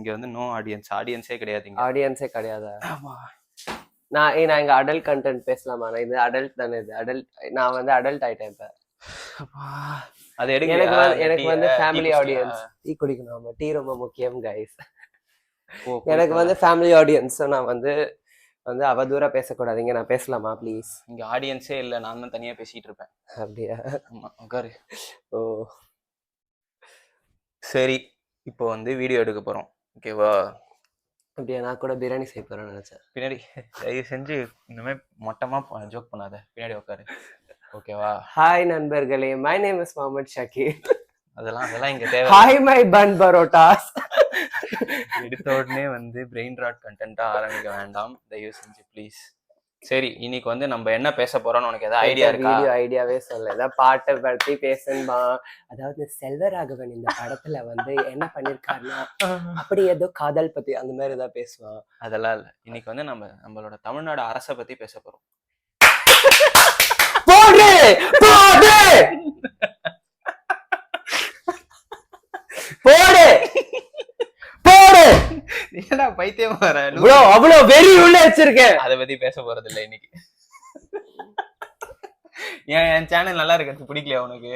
இங்க வந்து no audience, ஆடியன்ஸே கிடையாது இங்க. ஆடியன்ஸே கிடையாதா? ஆமா. நான் இங்க அடல்ட் கண்டென்ட் பேசலாமா? நான் இது அடல்ட் தானே, இது அடல்ட். நான் வந்து அடல்ட் ஆயிட்டேன் இப்ப. அது எனக்கு வந்து ஃபேமிலி ஆடியன்ஸ். டீ குடிக்கணும், டீ ரொம்ப முக்கியம் கைஸ். எனக்கு வந்து ஃபேமிலி ஆடியன்ஸ். நான் வந்து அவதூறா பேசக்கூடாதுங்க. நான் பேசலாமா ப்ளீஸ்? இங்க ஆடியன்ஸே இல்ல, நான் தான் தனியா பேசிட்டு இருப்பேன். அப்படியா? ஆமா, உட்காரு. ஓ சரி, இப்போ வந்து வீடியோ எடுக்க போறோம், ஓகேவா? அப்படியா? நான் கூட பிரியாணி செய்ய போறேன்னு நினைச்சேன். பின்னாடி தயவு செஞ்சு இந்த மாதிரி மொட்டமா ஜோக் பண்ணாத, பின்னாடி உட்காரு, ஓகேவா? ஹாய் நண்பர்களே, my name is Mohammed Shakeer. அதெல்லாம் இங்க தேவை. Hi my bun parottas. எடுத்த உடனே வந்து பிரெயின் ராட் கண்டென்ட்டா ஆரம்பிக்க வேண்டாம் தயவு செஞ்சு ப்ளீஸ். சரி, இன்னைக்கு வந்து நம்ம என்ன பேச போறோம்னு உனக்கு ஏதாவது ஐடியா இருக்கா? வீடியோ ஐடியாவே சொல்ல, ஏதாவது பாட்டை பத்தி பேசணுமா? அதாவது செல்வராகவன் இந்த படத்துல வந்து என்ன பண்ணிருக்காருன்னா, அப்படி ஏதோ காதல் பத்தி அந்த மாதிரி ஏதாவது பேசுவான். அதெல்லாம் இல்ல. இன்னைக்கு வந்து நம்மளோட தமிழ்நாடு அரசை பத்தி பேச போறோம். போடு போடு போடு போடு. ஏடா பைத்தியம் வர ப்ரோ, அவ்வளவு வெறி உள்ள வச்சிருக்கேன். அத பத்தி பேச போறது இல்ல இன்னைக்கு. என் சேனல் நல்லா இருக்கு, பிடிக்கலையா உனக்கு?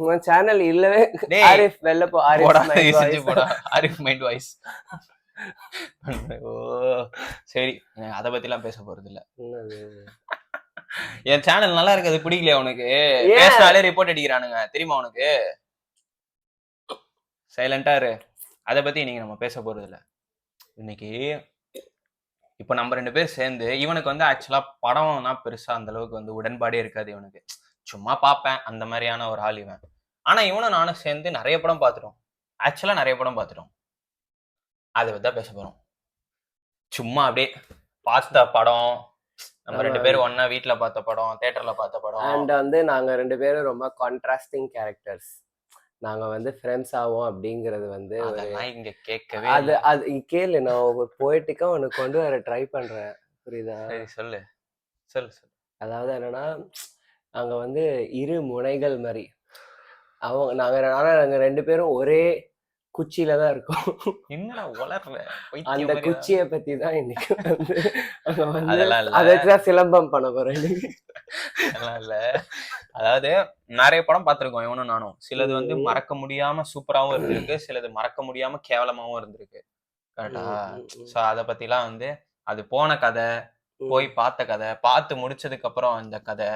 உன் சேனல் இல்லவே. ஆரிஃப் வெல்ல போ, ஆரிஃப் மைண்ட் வாய்ஸ். ஓ சரி, அத பத்தி எல்லாம் பேச போறது இல்ல. என் சேனல் நல்லா இருக்கு, அது பிடிக்கலையா உனக்கு? பேசினாலே ரிப்போர்ட் அடிக்கிறானுங்க, தெரியுமா உனக்கு? சைலண்டா இரு. அதை பத்தி இன்னைக்கு நம்ம பேச போறது இல்ல. இன்னைக்கு இப்ப நம்ம 2 பேர் சேர்ந்து, இவனுக்கு வந்து ஆக்சுவலா படம்னா பெருசா அந்த அளவுக்கு வந்து உடன்பாடே இருக்காது இவனுக்கு. சும்மா பார்ப்பேன் அந்த மாதிரியான ஒரு ஆள் இவன். ஆனா இவனும் நானும் சேர்ந்து நிறைய படம் பார்த்துட்டோம். ஆக்சுவலா நிறைய படம் பார்த்துட்டோம். அதை பத்தி தான் பேச போறோம். சும்மா அப்படியே பார்த்த படம், நம்ம 2 பேரும் ஒன்னா வீட்டுல பார்த்த படம், தியேட்டர்ல பார்த்த படம். அண்ட் வந்து நாங்க 2 பேரும் ரொம்ப கான்ட்ராஸ்டிங் கேரக்டர்ஸ். நாங்க வந்து ஃப்ரெண்ட்ஸ் ஆவோம் அப்படிங்கறது வந்து இங்க கேட்கவே அது கேளு. நான் ஒரு போய்ட்டிக்கா உனக்கு கொண்டு வர ட்ரை பண்றேன், புரியுதா? சொல்லு சொல்லு சொல்லு. அதாவது என்னன்னா, நாங்க வந்து இரு முனைகள் மாதிரி. நாங்க 2 பேரும் ஒரே குச்சியில தான் இருக்கும். என்னடா வளர்ற? அந்த குச்சியை பத்தி தான் இன்னைக்கு வந்து அதுதான் சிலம்பம் பண்ண போறேன். இல்ல, அதாவது நிறைய படம் பார்த்திருக்கோம் இவனும் நானும். சிலது வந்து மறக்க முடியாம சூப்பராவும் இருந்திருக்கு, சிலது மறக்க முடியாம கேவலமாவும் இருந்திருக்கு. கரெக்டா? சோ அத பத்தி எல்லாம் வந்து அது போன கதை, போய் பார்த்த கதை, பார்த்து முடிச்சதுக்கு அப்புறம் அந்த கதை,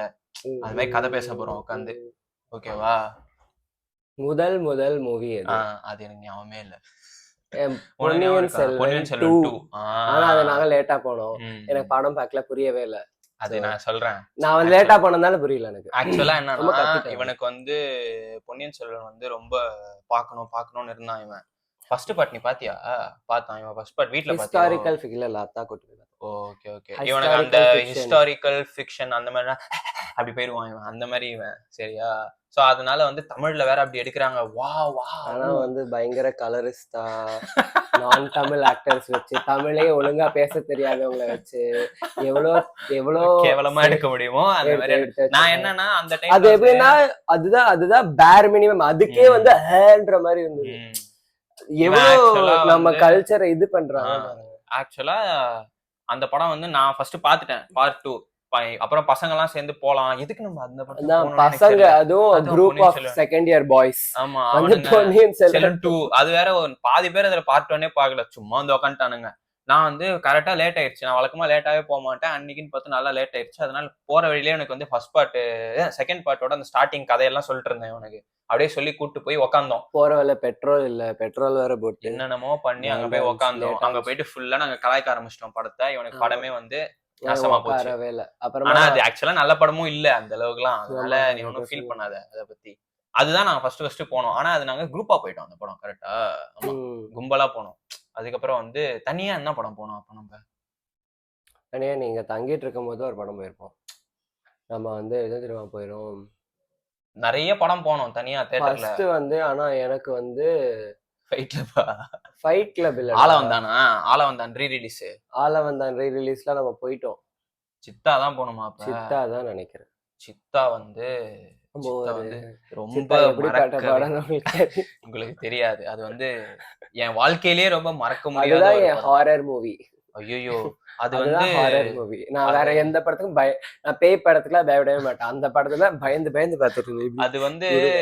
அது மாதிரி கதை பேச போறோம் உட்காந்து, ஓகேவா? முதல் மூவி அது எனக்கு ஞாபகமே இல்ல. பொன்னியின் செல்வன் 2. ஆனா அது நாங்க லேட்டா போனோம். எனக்கு படம் பார்க்கல, புரியவே இல்ல. அது நான் சொல்றேன், நான் வந்து லேட்டா போனதால புரியல எனக்கு. ஆக்சுவலா என்னன்னா, இவனுக்கு வந்து பொன்னியின் செல்வன் வந்து ரொம்ப பார்க்கணும்னு இருந்தான் இவன். ஃபர்ஸ்ட் பார்ட் நீ பாத்தியா? பார்த்தான் இவன் ஃபர்ஸ்ட் பார்ட் வீட்ல பார்த்தான். ஹிஸ்டாரிக்கல் ஃபிக்ஷன் இல்ல, அத்தா கூட்டி. Okay okay. இவனுக்கு அந்த ஹிஸ்டாரிக்கல் ஃபிக்ஷன் அந்த மாதிரி அப்படி போயிருவான் இவன், அந்த மாதிரி இவன், சரியா? சோ அதனால வந்து தமிழ்ல வேற அப்படி எடுக்கிறாங்க. வா வா. ஆனா வந்து பயங்கர கலரிஸ்டா, நான் தமிழ் ஆக்டர்ஸ் வச்சு, தமிழே ஒழுங்கா பேச தெரியாதவங்களை வச்சு எவ்வளோ கேவலமா எடுக்க முடியுமோ அந்த மாதிரி. நான் என்னன்னா அந்த டைம் அது எப்படின்னா, அதுதான் பேர் மினிமம். அதுக்கே வந்து ஹேன்ற மாதிரி இருந்தது. எவ்வளவு நம்ம கல்ச்சரை இது பண்றாங்க. ஆக்சுவலா அந்த படம் வந்து நான் ஃபர்ஸ்ட் பாத்துட்டேன், பார்ட் 2. அப்புறம் பசங்க எல்லாம் சேர்ந்து போலாம், எதுக்கு நம்ம அந்த படம் பசங்க, அதுவும் group of second year boys. ஆமா, பொன்னியின் செல்வன் 2 அது வேற. பாதி பேர் அதுல பார்ட் 1 பார்க்கல, சும்மா வந்து உட்காந்துட்டானுங்க. நான் வந்து கரெக்டா லேட் ஆயிடுச்சு. நான் வழக்கமா லேட்டாவே போக மாட்டேன், அன்னைக்குன்னு பார்த்து நல்லா லேட் ஆயிடுச்சு. அதனால போற வழியிலே எனக்கு வந்து ஃபர்ஸ்ட் பார்ட் செகண்ட் பார்ட்டோட அந்த ஸ்டார்டிங் கதையெல்லாம் சொல்லிட்டு இருந்தேன் உனக்கு. அப்படியே சொல்லி கூட்டு போய் உட்காந்தோம். போற வழியில பெட்ரோல் இல்ல, பெட்ரோல் வேற போட்டு என்னென்னமோ பண்ணி அங்க போய் உட்காந்தோம். அங்க போயிட்டு ஃபுல்லா நாங்க கலாய்க்க ஆரம்பிச்சிட்டோம் படத்தை. இவனுக்கு படமே வந்து நாசமா போச்சு. ஆனா அது ஆக்சுவலா நல்ல படமும் இல்ல அந்த அளவுக்குலாம், அதனால நீ ஒன்னும் ஃபீல் பண்ணாத அத பத்தி. அதுதான் நாங்க ஃபர்ஸ்ட் போனோம். ஆனா அது நாங்க குரூப்பா போயிட்டோம் அந்த படம், கரெக்டா? ஆமா, கும்பலா போனோம். அதுக்கப்புறம் வந்து தனியா என்ன படம் போனோம் அப்ப? நம்ம தனியா நீங்க தங்கிட்டு இருக்கும் போது ஒரு படம் போயிருப்போம். நம்ம வந்து எது தெரியுமா போயிரும், நிறைய படம் போனோம் தனியா தியேட்டர்ல. ஃபர்ஸ்ட் வந்து ஆனா எனக்கு வந்து ஃபைட் கிளப் இல்ல, ஆலவந்தான் ரீ ரிலீஸ். ஆலவந்தான் ரீ ரிலீஸ்ல நம்ம போயிட்டோம். சித்தா தான் போனோமா? அப்ப சித்தா தான் நினைக்கிறேன். சித்தா வந்து நம்ம சித்தா ஒரு வந்து ரொம்ப சித்தா எப்படிப்பட்ட மறக்கவே படம் உங்களுக்கு உங்களுக்கு தெரியாது. அது வந்து என் வாழ்க்கையிலேயே ரொம்ப மறக்க முடியாத அதுதான் ஒரு என் படம். Horror movie. ஐய்யய்யோ! அது வந்து அதுதான் ஹாரர் மூவி. நான் அது வேற எந்த படத்துக்கும் நான் பேய் படத்துக்குலாம் பயப்படவே மாட்டேன். அந்த படத்துல பயந்து பயந்து பார்த்துட்டு இருந்தேன். அது வந்து குருவே.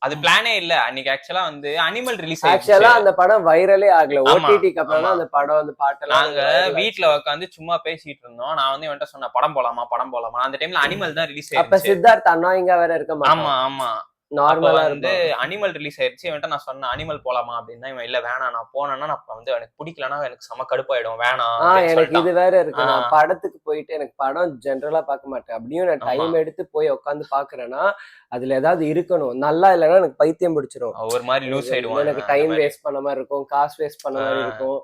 அது பிளானே இல்ல. அன்னைக்கு ஆக்சுவலா வந்து அனிமல் ரிலீஸ் ஆயிடுச்சு. ஆக்சுவலா அந்த படம் வைரலே ஆகல. ஆமா, ஓடிடிக்கு அப்புறம் ஆமா. தான் அந்த படம் அந்த பாட்டெல்லாம் நாங்க கொஞ்சம் வைரல் வீட்ல ஆச்சு. உட்காந்து சும்மா பேசிட்டு இருந்தோம். நான் வந்து இவன்ட்ட சொன்னேன், "படம் போலாமா? படம் போலாமா?" அந்த டைம்ல அனிமல் தான் ரிலீஸ் அப்ப ஆயிருந்துச்சு. சித்தார்த் அன்னாயிங்கா வேற இருக்க ஆமா, மாட்டான். ஆமா. அப்ப நார்மலா வந்து இருப்பான். அனிமல் ரிலீஸ் ஆயிருச்சு. இவன்ட்ட நான் சொன்னேன், "அனிமல் போலாமா?" அப்படின்னா, இவன் இல்ல வேணாம். நான் போனேன்னா, நான் வந்து எனக்கு பிடிக்கலன்னா எனக்கு செம கடுப்பாயிடும். வேணாம் அப்படின்னு எனக்கு சொல்லிட்டான். இது வேற இருக்கு. ஆ, நான் படத்துக்கு போயிட்டு எனக்கு படம் ஜெனரலா பார்க்க மாட்டேன். அப்படியும் நான் ஆமா. டைம் எடுத்து போய் உட்காந்து பார்க்குறேன்னா, அதுல ஏதாவது இருக்கணும். நல்லா இல்லன்னா எனக்கு பைத்தியம் பிடிச்சிரும். ஒரு மாரி லூஸ் ஆயிடுவான் எனக்கு இவன் அந்த டைம் மாரி. வேஸ்ட் பண்ண மாரி இருக்கும். காசு வேஸ்ட் பண்ண ஆ, மாரி இருக்கும்.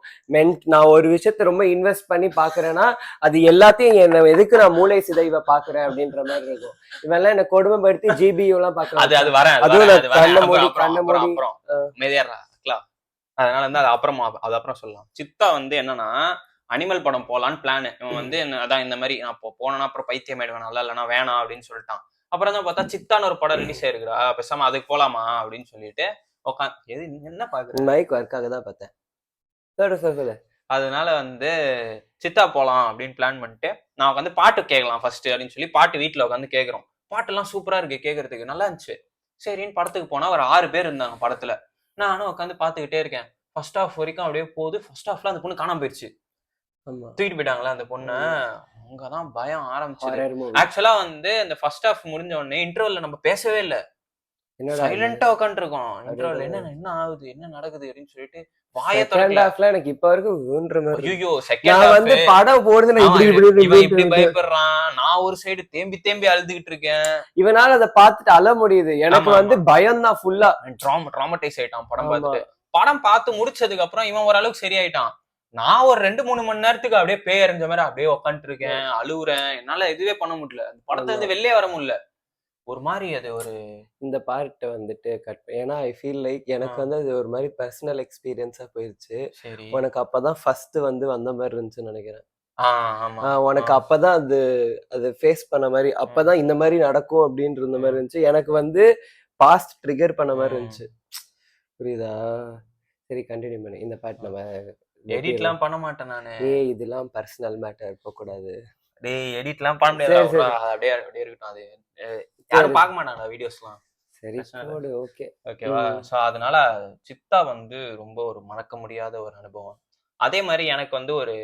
நான் ஒரு விஷயத்த ரொம்ப இன்வெஸ்ட் பண்ணி பார்க்குறேன்னா, அது எல்லாத்தையும் எதுக்கு நான் மூளை சிதைவ பார்க்குறேன் அப்படின்ற மாரி இருக்கும். இவன்லாம் என்ன கொடுமைப்படுத்தி ஜிபியூலாம் பார்க்க அது வச்சான். வரேன். அதுவும் நான் வரேன். கண்ண மூடி அப்புறம் கண்ண மூடி அப்புறம் அமைதியா இருடா. அதனால வந்து அது அப்புறம் சொல்லலாம். சித்தா வந்து என்னன்னா, அனிமல் படம் போலான்னு பிளானு. இவன் வந்து அதான் இந்த மாரி நான் போனேன்னா அப்புறம் பைத்தியம் ஆயிடுவேன். நல்லா இல்லன்னா வேணாம் அப்படின்னு சொல்லிட்டான். அப்புறம் தான் பார்த்தா சித்தான்னு ஒரு படம் ரிலீஸ் ஆயிருக்குடா. பேசாம அதுக்கு போலாமா அப்படின்னு சொல்லிட்டு எது நீ என்ன பாக்குற? மைக் ஒர்க்காக தான் பார்த்தேன். சொல்லு. அதனால வந்து சித்தா போலாம் அப்படின்னு பிளான் பண்ணிட்டு, நான் உட்காந்து பாட்டு கேட்கலாம் ஃபர்ஸ்ட் அப்படின்னு சொல்லி பாட்டு வீட்ல உட்காந்து கேட்கிறோம். பாட்டெல்லாம் சூப்பரா இருக்கு கேட்கறதுக்கு. நல்லா இருந்துச்சு. சரின்னு படத்துக்கு போனா ஒரு 6 பேர் இருந்தாங்க படத்துல. நானும் உட்காந்து பார்த்துக்கிட்டே இருக்கேன். ஃபர்ஸ்ட் ஹாஃப் வரைக்கும் அப்படியே போகுது. ஃபர்ஸ்ட் ஹாஃப்ல அந்த பொண்ணு காணாம போயிருச்சு. ஆமா. தூக்கிட்டு போயிட்டாங்களா அந்த பொண்ண. ஆமா. அங்கதான் பயம் ஆரம்பிச்சது. Horror movie. ஆக்சுவலா வந்து இந்த ஃபர்ஸ்ட் ஹாஃப் முடிஞ்ச உடனே இன்டர்வல்ல நம்ம பேசவே இல்ல. என்னடா இது? சைலண்டா உட்காந்துருக்கோம். இன்டர்வல்ல அப்படின்ற என்ன ஆகுது? என்ன நடக்குது? அப்படின்னு சொல்லிட்டு வாய செகண்ட் திறக்கல. ஹாஃப்ல எனக்கு இப்ப வரைக்கும் ஊன்ற மாதிரி இருக்கு. ஐயோ! செகண்ட் நான் வந்து ஹாஃப் படம் போடுறது நான் ஆமா. இப்படி இவன் இப்படி பயப்படுறான். நான் ஒரு சைடு தேம்பி தேம்பி அழுதுகிட்டு இருக்கேன். இவனால அதை பார்த்துட்டு அழ முடியுது. எனக்கு ஆமா, வந்து பயம் தான் ஃபுல்லா. ட்ராமடைஸ் ஆயிட்டான் படம் ஆமா. பார்த்துட்டு. படம் பார்த்து முடிச்சதுக்கு அப்புறம் இவன் ஓரளவுக்கு சரியாயிட்டான். நான் ஒரு 2, 3 மணி நேரத்துக்கு அப்படியே பேய் அறிஞ்ச மாதிரி அப்படியே உட்காந்துட்டு இருக்கேன். அழுவுறேன். என்னால இதுவே பண்ண முடியல. அந்த படத்துல இருந்து வெளியே வர முடியல. ஒரு மாதிரி அது ஒரு இந்த பார்ட் வந்துட்டு ஏன்னா ஐ ஃபீல் லைக் எனக்கு வந்து அது ஒரு மாதிரி பர்சனல் எக்ஸ்பீரியன்ஸா போயிருச்சு. சரி. உனக்கு அப்பதான் ஃபர்ஸ்ட் வந்து வந்த மாதிரி இருந்துச்சுன்னு நினைக்கிறேன். ஆமா. உனக்கு அப்பதான் அது ஃபேஸ் பண்ண மாதிரி அப்பதான் இந்த மாதிரி நடக்கும் அப்படின்னு இருந்த மாதிரி இருந்துச்சு. எனக்கு வந்து பாஸ்ட் ட்ரிகர் பண்ண மாதிரி இருந்துச்சு. புரியுதா? சரி கண்டினியூ பண்ணு. இந்த பார்ட் நம்ம எடிட்லாம் பண்ண மாட்டேன் நானு. இதெல்லாம் பர்சனல் மேட்டர் இருக்க கூடாது. டேய் எடிட்லாம் பண்ண முடியாது. சரி. அப்படியே அப்படியே இருக்கட்டும் அது. யாரும் பார்க்க மாட்டாங்கடா வீடியோஸ்லாம். சரி போடு. ஓகேவா? சோ அதனால சித்தா வந்து ரொம்ப ஒரு மறக்க முடியாத ஒரு அனுபவம். அதே மாதிரி எனக்கு வந்து ஒரு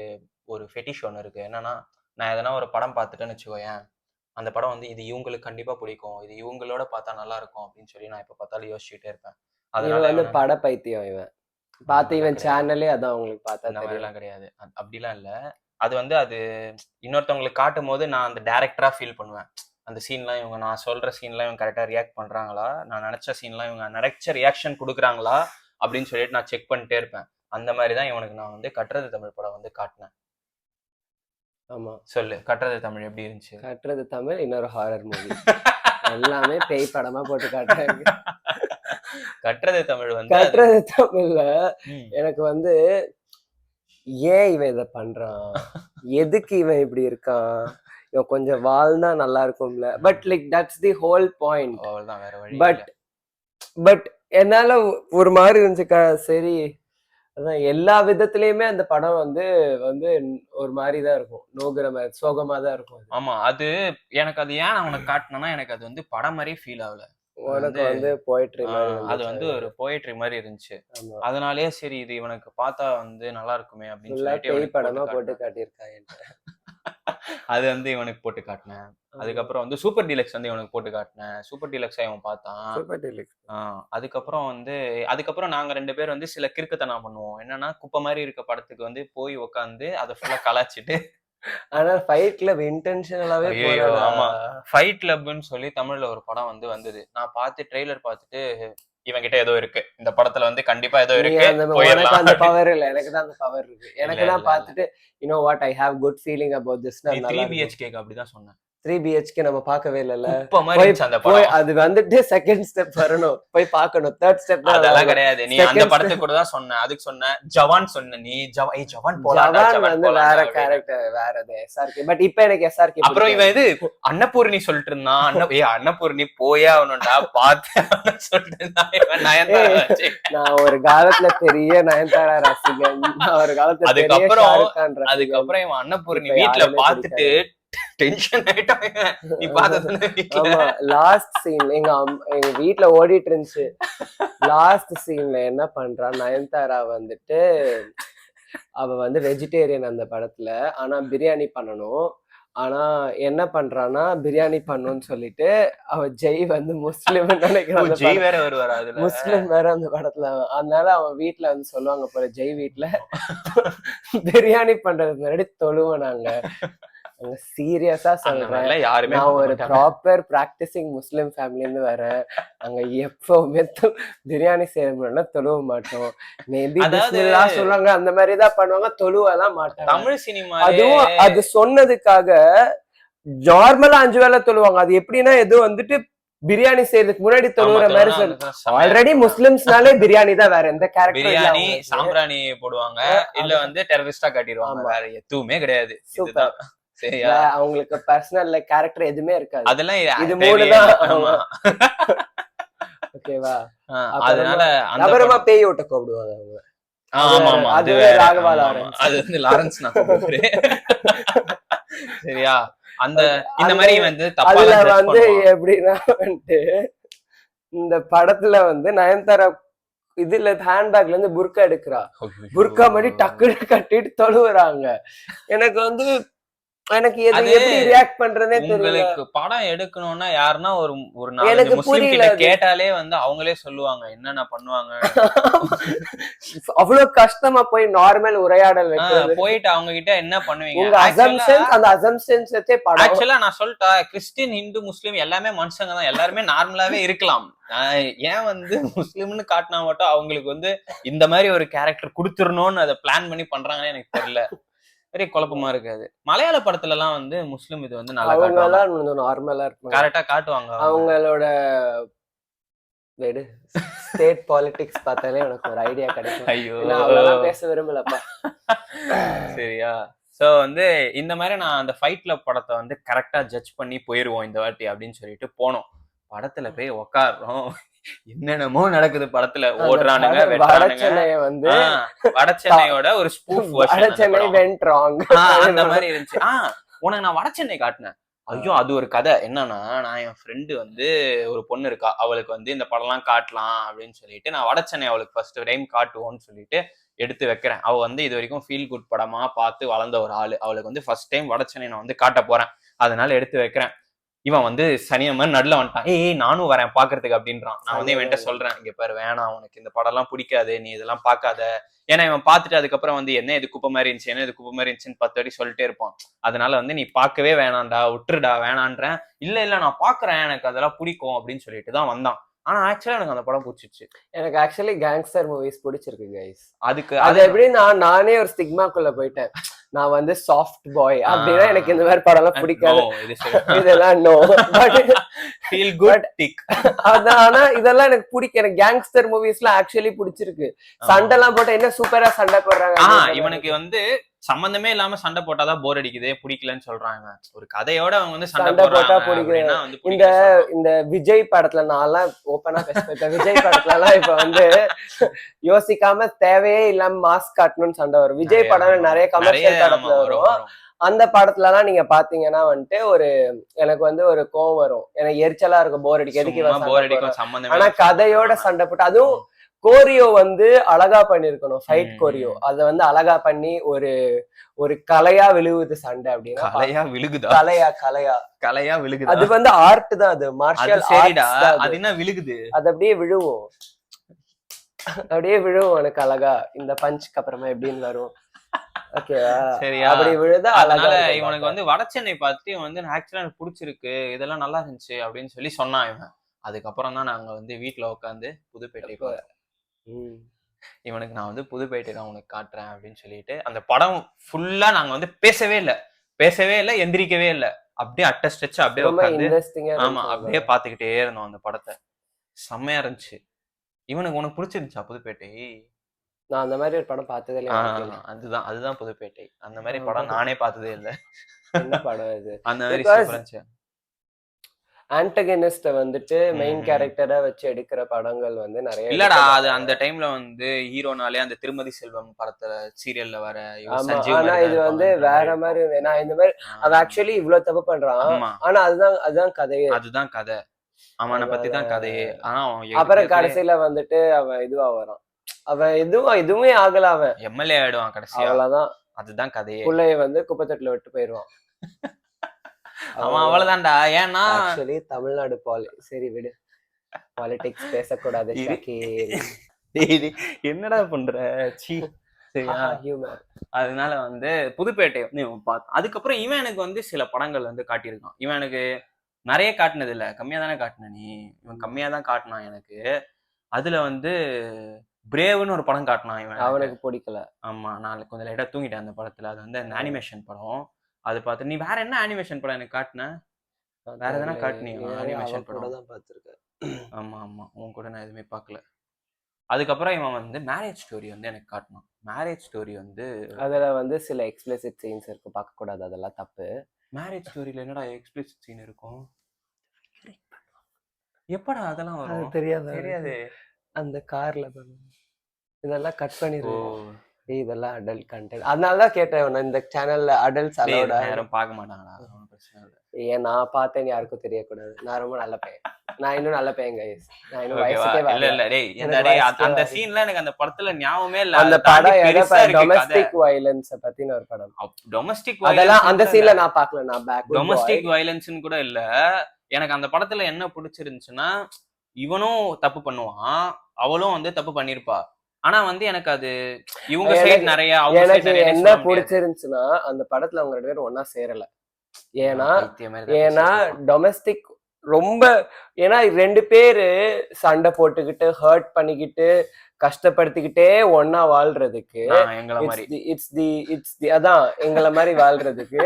ஒரு ஃபெட்டிஷ் ஒண்ணு இருக்கு. என்னன்னா, நான் எதனா ஒரு படம் பார்த்துட்டேன்னு வச்சுக்கோயேன். அந்த படம் வந்து இது இவங்களுக்கு கண்டிப்பா பிடிக்கும். இது இவங்களோட பார்த்தா நல்லா இருக்கும் அப்படின்னு சொல்லி நான் எப்ப பார்த்தாலும் யோசிச்சுட்டே இருப்பேன். அதனால இவன் வந்து பட பைத்தியம் இவன். பார்த்து இவன் சேனலே அதான் உங்களுக்கு பார்த்தா அந்த தெரியும். மாதிரிலாம் கிடையாது. அப்படிலாம் இல்ல. அது வந்து அது இன்னொருத்தவங்களுக்கு காட்டும்போது நான் அந்த டைரக்டரா ஃபீல் பண்ணுவேன். அந்த சீன்லாம் நான் சொல்ற சீன்லாம் இவங்க கரெக்டா ரியாக்ட் பண்றாங்களா? நான் நினைச்ச சீன்லாம் இவங்க நினைச்ச ரியாக்ஷன் குடுக்குறாங்களா? அப்படின்னு சொல்லிட்டு நான் செக் பண்ணிட்டே இருப்பேன். அந்த மாதிரி தான் இவனுக்கு நான் வந்து கட்டுறது தமிழ் படம் வந்து காட்டினேன். ஆமா. சொல்லு. கட்டுறது தமிழ் எப்படி இருந்துச்சு? கட்டுறது தமிழ் இன்னொரு ஹாரர் மூவி. எல்லாமே பேய் படமா போட்டு காட்டுறாங்க. கட்டுறது தமிழ் வந்து கட்டுறது தமிழ்ல எனக்கு வந்து ஏன் இவன் இதை பண்றான்? எதுக்கு இவன் இப்படி இருக்கான்? இவன் கொஞ்சம் வாழ்ந்தா நல்லா இருக்கும்ல. But like that's the whole point. அவ்வளவுதான் வேற வழி. பட் என்னால ஒரு மாதிரி இருந்துச்சு. சரி அதான் எல்லா விதத்திலயுமே அந்த படம் வந்து வந்து ஒரு மாதிரிதான் இருக்கும். நோகுற மாதிரி சோகமா தான் இருக்கும். ஆமா. அது எனக்கு அது ஏன் நான் உனக்கு காட்டினேன்னா எனக்கு அது வந்து படம் மாதிரியே ஃபீல் ஆகல. உனக்கு வந்து போயிட்ரி மாதிரி அது வந்து ஒரு போயட்ரி மாதிரி இருந்துச்சு. அதனாலேயே சரி இது இவனுக்கு பார்த்தா வந்து நல்லா இருக்குமே அப்படின்னு சொல்லிட்டு பேய் படமா போட்டு காட்டியிருக்காங்க. அது வந்து இவனுக்கு போட்டு காட்டினேன். அதுக்கப்புறம் வந்து சூப்பர் டீலக்ஸ் வந்து இவனுக்கு போட்டு காட்டினேன். சூப்பர் டீலக்ஸா இவன் பார்த்தான். Super deluxe. அதுக்கப்புறம் நாங்க 2 பேர் வந்து சில கிறுக்குத்தனம் பண்ணுவோம். என்னன்னா குப்பை மாதிரி இருக்க படத்துக்கு வந்து போய் உட்காந்து அதை ஃபுல்லா கலாச்சிட்டு ஆனா ஃபைட் கிளப் இன்டென்ஷனலாவே போறோம். ஆமா. ஃபைட் கிளப்னு சொல்லி தமிழ்ல ஒரு படம் வந்து வந்தது. நான் பார்த்து ட்ரெய்லர் பார்த்துட்டு இவன் கிட்ட ஏதோ இருக்கு. இந்த படத்துல வந்து கண்டிப்பா ஏதோ இருக்கு. எனக்கு அந்த பவர் இல்ல. எனக்கு தான் அந்த பவர் இருக்கு. எனக்கு தான் பார்த்துட்டு you know what I have good feeling about this. நீ 3 BHK அப்படிதான் சொன்னேன். 3 BHK நம்ம பார்க்கவே இல்லைல்ல. இப்ப மாதிரி போய் இருந்துச்சு அந்த போய் படம். அது வந்துட்டு செகண்ட் ஸ்டெப் வரணும், போய் பார்க்கணும். தேர்ட் ஸ்டெப் தான் அதெல்லாம் வரணும். கிடையாது. நீ அந்த செகண்ட் படத்துக்கு கூட தான் சொன்ன. அதுக்கு சொன்ன ஜவான் சொன்ன நீ. ஜவான் போலாம்டா, ஜவான் ஜவான் வந்து போலாம்டா வேற அப்படின்னு. Character, வேறது SRK. பட் இப்ப எனக்கு SRK அப்புறம் இவன் இது அன்னபூர்ணி சொல்லிட்டு இருந்தான். அன்னபூர்ணி போயே ஆகணும்டா, பார்த்து சொல்லிட்டு இருந்தான். இவன் நயன்தாரா வச்சு. நான் ஒரு காலத்துல பெரிய நயன்தாரா ரசிகன், நான் ஒரு காலத்துல பெரிய அதுக்கப்புறம் ஷாருக் கான் ரசிகன். அதுக்கப்புறம் இவன் அன்னபூர்ணி இப்ப வீட்டுல யாருமே பாத்துட்டு டென்ஷன் ஆயிட்டான். நீ பார்த்தது வீட்டுல. ஆமா, லாஸ்ட் சீன் எங்க வீட்ல ஓடிட்டு இருந்துச்சு. லாஸ்ட் சீன்ல என்ன பண்றா நயன்தாரா வந்துட்டு, அவ வந்து வெஜிடேரியன் அந்த படத்துல. ஆனா பிரியாணி பண்ணணும். ஆனா என்ன பண்றான்னா, பிரியாணி பண்ணணும்னு சொல்லிட்டு அவ ஜெய் வந்து முஸ்லிம்னு ஓ, நினைக்கிறேன் அந்த ஜெய் படம். வேற வருவாரா அதுல? முஸ்லிம் வேற அந்த படத்துல. அதனால அவன் வீட்ல வந்து சொல்லுவாங்க போல, ஜெய் வீட்ல பிரியாணி பண்றதுக்கு முன்னாடி தொழுவோம் நாங்க. அங்க சீரியஸா அந்த சொல்றேன். மாதிரிலாம் யாருமே நான் பண்ண ஒரு மாட்டாங்க. ப்ராப்பர் பிராக்டிசிங் முஸ்லிம் ஃபேமிலில இருந்து வரேன். அங்க எப்பவுமே பிரியாணி செய்யணும்னா தொழுவ மாட்டோம். மேபி அதாவது பிஸ்மில்லா சொல்லுவாங்க, அந்த மாதிரி தான் பண்ணுவாங்க, தொழுவலாம் மாட்டாங்க. தமிழ் சினிமாலே அதுவும் அது சொன்னதுக்காக நார்மலா 5 வேளை தொழுவாங்க. அது எப்படின்னா ஏதோ வந்துட்டு பிரியாணி செய்யறதுக்கு முன்னாடி தொழுவுற மாதிரி சொல்லு. ஆல்ரெடி முஸ்லிம்ஸ்னாலே பிரியாணி தான், வேற எந்த கேரக்டரும் இல்ல பிரியாணி அவங்களுக்கு. சாம்பிராணி போடுவாங்க, இல்ல வந்து டெரரிஸ்டா காட்டிடுவாங்க. ஆமா. வேற எதுவுமே கிடையாது. சூப்பர். இதுதான் சரியா? அவங்களுக்கு பர்சனல் கேரக்டர் எதுவுமே இருக்காது. அதெல்லாம் இது தேவையே மூணு தான். இல்ல. ஆமா. ஓகேவா? அதனால அந்த அப்புறமா படம். பேய் ஓட்ட கூப்பிடுவாங்க அவங்க. ஆமா ஆமா, அது அது வேற வேற. ராகவா ஆமா, ஆமா. லாரன்ஸ். அது வந்து லாரன்ஸ் நான் கூப்பிடுறேன். சரியா? அந்த இந்த அந்த- மாதிரி வந்து தப்பா அதுல judge வந்து பண்ணுவான். எப்படின்னா வந்துட்டு, இந்த படத்துல வந்து நயன்தாரா இதுல ஹேண்ட்பேக்ல இருந்து புர்கா எடுக்கிறா. புர்கா மாதிரி டக்குன்னு கட்டிட்டு தொழுவுறாங்க. எனக்கு வந்து எனக்கு அது எப்படி ரியாக்ட் பண்றதே தெரியல. உங்களுக்கு படம் எடுக்கணும்னா யாருன்னா ஒரு ஒரு எனக்கு 4 முஸ்லிம் புரியல கிட்ட அது. கேட்டாலே வந்து அவங்களே சொல்லுவாங்க என்னென்ன பண்ணுவாங்க. அவ்வளவு கஷ்டமா போய் நார்மல் உரையாடல் வைக்கிறது. போயிட்டு அவங்க கிட்ட என்ன பண்ணுவீங்க? உங்க அசம்ஷன்ஸ், அந்த அசம்ஷன்ஸ் வச்சே படம். ஆக்சுவலா நான் சொல்லிட்டேன், கிறிஸ்டின், இந்து, முஸ்லீம் எல்லாமே மனுஷங்க தான், எல்லாருமே நார்மலாவே இருக்கலாம். ஏன் வந்து முஸ்லிம்னு காட்டினா மட்டும் அவங்களுக்கு வந்து இந்த மாதிரி ஒரு கேரக்டர் கொடுத்துடணும்னு அதை பிளான் பண்ணி பண்றாங்கன்னு எனக்கு தெரியல. பெரிய குழப்பமா இருக்காது. மலையாள படத்துல எல்லாம் வந்து முஸ்லிம் இது வந்து நல்லா அவங்க காட்டுவாங்க, எல்லாம் நார்மலா இருப்பாங்க. கரெக்டா காட்டுவாங்க. அவங்களோட ஸ்டேட் பாலிடிக்ஸ் பார்த்தாலே எனக்கு ஒரு ஐடியா கிடைக்கும். ஐயோ, நான் அவ்வளவுதான் பேச விரும்பலப்பா. சரியா? சோ வந்து இந்த மாதிரி நான் அந்த ஃபைட்ல படத்தை வந்து கரெக்டா ஜட்ஜ் பண்ணி போயிருவோம் இந்த வாட்டி அப்படின்னு சொல்லிட்டு போனோம். படத்துல போய் உக்காடுறோம், என்னென்னமோ நடக்குது படத்துல. ஓடுறானுங்க, வெட்டுறானுங்க. வடச்சென்னைய வந்து வடச்சென்னையோட ஒரு ஸ்பூஃப் வடச்சென்னை வென்ட் ராங் அந்த மாதிரி இருந்துச்சு. உனக்கு நான் வடச்சென்னை காட்டினேன். ஐயோ, அது ஒரு கதை. என்னன்னா, நான் என் ஃப்ரெண்டு வந்து ஒரு பொண்ணு இருக்கா, அவளுக்கு வந்து இந்த படம்லாம் காட்டலாம் அப்படின்னு சொல்லிட்டு நான் வடச்சென்னை அவளுக்கு ஃபர்ஸ்ட் டைம் காட்டுவோம்னு சொல்லிட்டு எடுத்து வைக்கிறேன். அவ வந்து இது வரைக்கும் ஃபீல் குட் படமா பார்த்து வளர்ந்த ஒரு ஆளு. அவளுக்கு வந்து ஃபர்ஸ்ட் டைம் வடச்சென்னை நான் வந்து காட்ட போறேன், அதனால எடுத்து வைக்கிறேன். இவன் வந்து சனியம்மன் நடுல வந்துட்டான். ஏய் நானும் வரேன் பாக்குறதுக்கு அப்படின்றான். நான் வந்து இவன்ட்ட சொல்றேன், இங்க பாரு வேணாம், உனக்கு இந்த படம் எல்லாம் பிடிக்காது, நீ இதெல்லாம் பாக்காத. ஏன்னா இவன் பார்த்துட்டு அதுக்கப்புறம் வந்து என்ன இது குப்பை மாதிரி இருந்துச்சு, என்ன இது குப்பை மாதிரி இருந்துச்சுன்னு 10 வாட்டி சொல்லிட்டே இருப்பான். அதனால வந்து நீ பார்க்கவே வேணாம்டா, விட்டுருடா, வேணான்றேன். இல்ல நான் பாக்குறேன், எனக்கு அதெல்லாம் பிடிக்கும் அப்படின்னு சொல்லிட்டு தான் வந்தான். ஆனா ஆக்சுவலா எனக்கு அந்த படம் பிடிச்சிருச்சு. எனக்கு ஆக்சுவலி கேங்ஸ்டர் மூவிஸ் பிடிச்சிருக்கு கைஸ். அதுக்கு அது எப்படின்னா, நானே ஒரு ஸ்டிக்மாக்குள்ள போயிட்டேன். நான் வந்து சாஃப்ட் பாய் அப்படின்னா எனக்கு இந்த மாதிரி படம் எல்லாம் பிடிக்காது. இதெல்லாம் நோ, பட் ஃபீல் குட் டிக். ஆனா இதெல்லாம் எனக்கு பிடிக்கும். எனக்கு கேங்ஸ்டர் மூவிஸ்லாம் ஆக்சுவலி பிடிச்சிருக்கு. சண்டை எல்லாம் போட்டா என்ன சூப்பரா சண்டை போடுறாங்க. இவனுக்கு வந்து சம்பந்தமே இல்லாம சண்டை போட்டாதான் போர் அடிக்குது, பிடிக்கலன்னு சொல்றாங்க. ஒரு கதையோட அவங்க வந்து சண்டை போட்டா பிடிக்குது. இந்த விஜய் படத்துல நான் ஓப்பனா பேசுறேன். விஜய் படத்துல எல்லாம் இப்ப வந்து யோசிக்காம தேவையே இல்லாம மாஸ்க் காட்டணும்னு சண்டை வரும். விஜய் படம் நிறைய கமர்ஷியல் படத்துல வரும். அந்த படத்துல எல்லாம் நீங்க பாத்தீங்கன்னா வந்துட்டு ஒரு எனக்கு வந்து ஒரு கோவம் வரும், எனக்கு எரிச்சலா இருக்கும், போர் அடிக்கும், எதுக்கு. ஆனா கதையோட சண்டை போட்டு, அதுவும் கோரியோ வந்து அழகா பண்ணிருக்கணும். ஃபைட் கோரியோ அத வந்து அழகா பண்ணி ஒரு ஒரு கலையா விழுகுது சண்டை அப்படின்னா. கலையா விழுகுதா? கலையா விழுகுது. அது வந்து ஆர்ட் தான், அது மார்ஷியல் ஆர்ட்ஸ். அது என்ன விழுகுது? அது அப்படியே விழுவும், அப்படியே விழுவும் எனக்கு அழகா. இந்த பஞ்சுக்கு அப்புறமா எப்படின்னு வரும். ஓகேவா? சரியா? அப்படி விழுதா. அதனால இவனுக்கு வந்து வடச்சென்னை பார்த்து இவன் வந்து ஆக்சுவலா எனக்கு பிடிச்சிருக்கு, இதெல்லாம் நல்லா இருந்துச்சு அப்படின்னு சொல்லி சொன்னான் இவன். அதுக்கப்புறம் தான் நாங்க வந்து வீட்டுல உட்காந்து புதுப்பேட்டை இவனுக்கு நான் வந்து புதுப்பேட்டை நான் உனக்கு காட்டுறேன் அப்படின்னு சொல்லிட்டு அந்த படம் ஃபுல்லா நாங்க வந்து பேசவே இல்லை, எந்திரிக்கவே இல்லை. அப்படியே அட்ட ஸ்ட்ரெச் அப்படியே ரொம்ப உட்காந்து இன்ட்ரெஸ்டிங்கா ஆமா அப்படியே பாத்துக்கிட்டே இருந்தோம் அந்த படத்தை. செம்மையா இருந்துச்சு. உனக்கு பிடிச்சிருந்துச்சா புதுப்பேட்டை? நான் அந்த மாதிரி ஒரு படம் பார்த்ததே இல்ல வாழ்க்கையில. அதுதான் புதுப்பேட்டை. அந்த மாதிரி படம் நானே பார்த்ததே இல்ல. என்ன படம் இது? அந்த மாதிரி சூப்பரா இருந்துச்சு. ஆன்டகனிஸ்ட வந்துட்டு மெயின் கேரக்டரா வச்சு எடுக்கிற படங்கள் வந்து நிறைய இல்லடா. அது அந்த டைம்ல வந்து ஹீரோனாலே அந்த திருமதி செல்வம் படத்துல சீரியல்ல வர ஆனா இது வந்து வேற மாதிரி. நான் இந்த மாதிரி அவன் ஆக்சுவலி இவ்வளவு தப்பு பண்றான், ஆனா அதுதான் கதையே. அதுதான் கதை. அவனை பத்தி தான் கதையே. ஆனா அப்புறம் கடைசியில வந்துட்டு அவன் இதுவா வரான். அவன் எதுவுமே ஆகல. அவன் எம்எல்ஏ ஆயிடுவான் கடைசியா. அவ்வளவுதான். அதுதான் கதையே. பிள்ளைய வந்து குப்பைத்தட்டுல விட்டு போயிடுவான். அவன் அவ்வளவுதான்டா. ஏன்னா ஆக்சுவலி தமிழ்நாடு சரி விடு, பாலிடிக்ஸ் பேசக்கூடாது. என்னடா பண்ற? அதனால வந்து புதுப்பேட்டை வந்து இவன் பார்த்தான். அதுக்கப்புறம் இவன் எனக்கு வந்து சில படங்கள் வந்து காட்டியிருக்கான். இவன் எனக்கு நிறைய காட்டினது இல்ல, கம்மியா தானே காட்டின நீ. இவன் கம்மியா தான் காட்டினான் எனக்கு. அதுல வந்து பிரேவ்னு ஒரு படம் காட்டினான் இவன். அவனுக்கு பிடிக்கல. ஆமா, நான் கொஞ்சம் லைட்டா தூங்கிட்டேன் அந்த படத்துல. அது வந்து அந்த அனிமேஷன் படம். அது பார்த்து நீ வேற என்ன அனிமேஷன் படம் எனக்கு காட்டின? வேற எதனா காட்டினீங்க அனிமேஷன் படம்? தான் பார்த்துருக்கேன். ஆமா ஆமா, உன் கூட நான் எதுவுமே பார்க்கல. அதுக்கப்புறம் இவன் வந்து மேரேஜ் ஸ்டோரி வந்து எனக்கு காட்டினான். மேரேஜ் ஸ்டோரி வந்து அதுல வந்து சில எக்ஸ்பிளிசிட் சீன்ஸ் இருக்கு, பார்க்க கூடாது, அதெல்லாம் தப்பு. மேரேஜ் ஸ்டோரியில என்னடா எக்ஸ்பிளிசிட் சீன் இருக்கும்? எப்படா அதெல்லாம் வரும்? தெரியாது. அந்த கார்ல இதெல்லாம் கட் பண்ணிடுவோம். இதெல்லாம் அடல்ட் கண்டென்ட். அதனாலதான் கேட்டேன், இந்த சேனல்ல அடல்ட்ஸ் அலோடா? யாரும் பார்க்க மாட்டாங்களா? பிரச்சனை இல்லை. ஏன் நான் பார்த்தேன்னு யாருக்கும் தெரியக்கூடாது. நான் ரொம்ப நல்ல பையன். நான் இன்னும் நல்ல பையன் கைஸ். நான் இன்னும் வயசுக்கே வரல. இல்ல டேய், அந்த சீன்ல எனக்கு அந்த படத்துல ஞாபகமே இல்ல. அந்த படம் டொமஸ்டிக் வயலன்ஸ் பத்தின ஒரு படம். டொமஸ்டிக் அதெல்லாம் அந்த சீன்ல நான் பார்க்கல. நான் பேக் டொமஸ்டிக் வயலன்ஸ்னு கூட இல்ல. எனக்கு அந்த படத்துல என்ன பிடிச்சிருந்துச்சுன்னா, இவனும் தப்பு பண்ணுவான், அவளும் வந்து தப்பு பண்ணிருப்பா. ஆனா வந்து எனக்கு அது இவங்க சைடு நிறைய, அவங்க சைடு நிறைய. என்ன பிடிச்சிருந்துச்சுன்னா, அந்த படத்துல அவங்க ரெண்டு பேரும் ஒன்னா சேரல. ஏன்னா டொமஸ்டிக் ரொம்ப, ஏன்னா ரெண்டு பேரு சண்டை போட்டுக்கிட்டு ஹர்ட் பண்ணிக்கிட்டு கஷ்டப்படுத்திக்கிட்டே ஒன்னா வாழ்றதுக்கு, அதான் எங்களை மாதிரி வாழ்றதுக்கு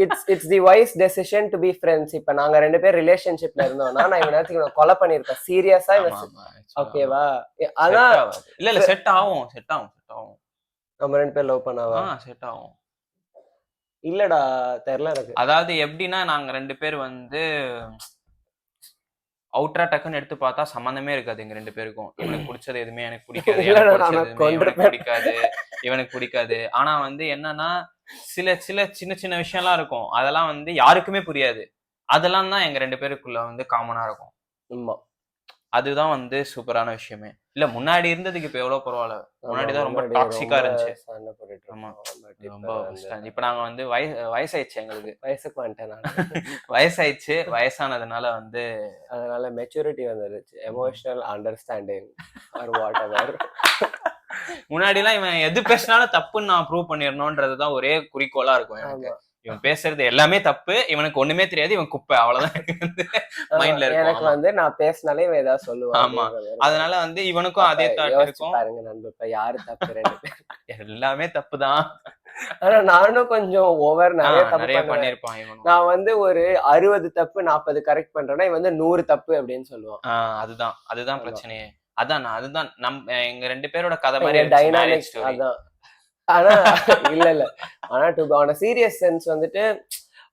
it's the wise decision to be friends. இப்ப நாங்க ரெண்டு பேர் ரிலேஷன்ஷிப்ல இருந்தோம்னா நான் இவன் நேரத்துக்கு கொலை பண்ணிருப்பேன் சீரியஸா. ஓகேவா? அதான் இல்ல செட் ஆகும். நம்ம ரெண்டு பேர் லவ் பண்ணாவா? செட் ஆகும். இல்லடா தெரியல எனக்கு. அதாவது எப்படின்னா, நாங்க ரெண்டு பேர் வந்து அவுட்ரா டக்குன்னு எடுத்து பார்த்தா சம்பந்தமே இருக்காது எங்க ரெண்டு பேருக்கும். இவனுக்கு பிடிச்சது எதுவுமே எனக்கு பிடிக்காது, இவனுக்கு பிடிக்காது. ஆனா வந்து என்னன்னா, சில சின்ன சின்ன விஷயம்லாம் இருக்கும், அதெல்லாம் வந்து யாருக்குமே புரியாது. அதெல்லாம் தான் எங்க ரெண்டு பேருக்குள்ள வந்து காமனா இருக்கும். அதுதான் வந்து சூப்பரான விஷயமே. இல்ல முன்னாடி இருந்ததுக்கு இப்ப எவ்வளவு பரவாயில்ல. முன்னாடிதான் ரொம்ப டாக்ஸிக்கா இருந்துச்சு. ரொம்ப இப்ப நாங்க வந்து வயசாயிடுச்சு, எங்களுக்கு வயசுக்கு வந்துட்டேன். வயசாயிடுச்சு. வயசானதுனால வந்து அதனால மெச்சூரிட்டி வந்துருச்சு, emotional understanding R what ever. முன்னாடி எல்லாம் இவன் எது பேசினாலும் தப்புன்னு நான் ப்ரூவ் பண்ணிடணும்ன்றதுதான் ஒரே குறிக்கோளா இருக்கும் எனக்கு. இவன் பேசுறது எல்லாமே தப்பு, இவனுக்கு ஒண்ணுமே தெரியாது, இவன் குப்பை, அவ்வளவுதான் மைண்ட்ல இருக்கு. எனக்கு வந்து நான் பேசினாலே இவன் ஏதாவது சொல்லுவான். ஆமா, அதனால வந்து இவனுக்கும் அதே தாட் இருக்கும். பாருங்க நண்பா, யாரு தப்பு? ரெண்டு பேர் எல்லாமே தப்புதான். ஆனா நானும் கொஞ்சம் ஓவர் நிறைய பண்ணிருப்பான். நான் வந்து ஒரு 60 தப்பு 40 கரெக்ட் பண்றேன்னா இவன் வந்து 100 தப்பு அப்படின்னு சொல்லுவான். அதுதான் பிரச்சனையே. அதுதான் எங்க ரெண்டு பேரோட கதை மாதிரி டைனாமிக்ஸ். அதான். ஆனா இல்ல ஆனா to be on serious sense வந்துட்டு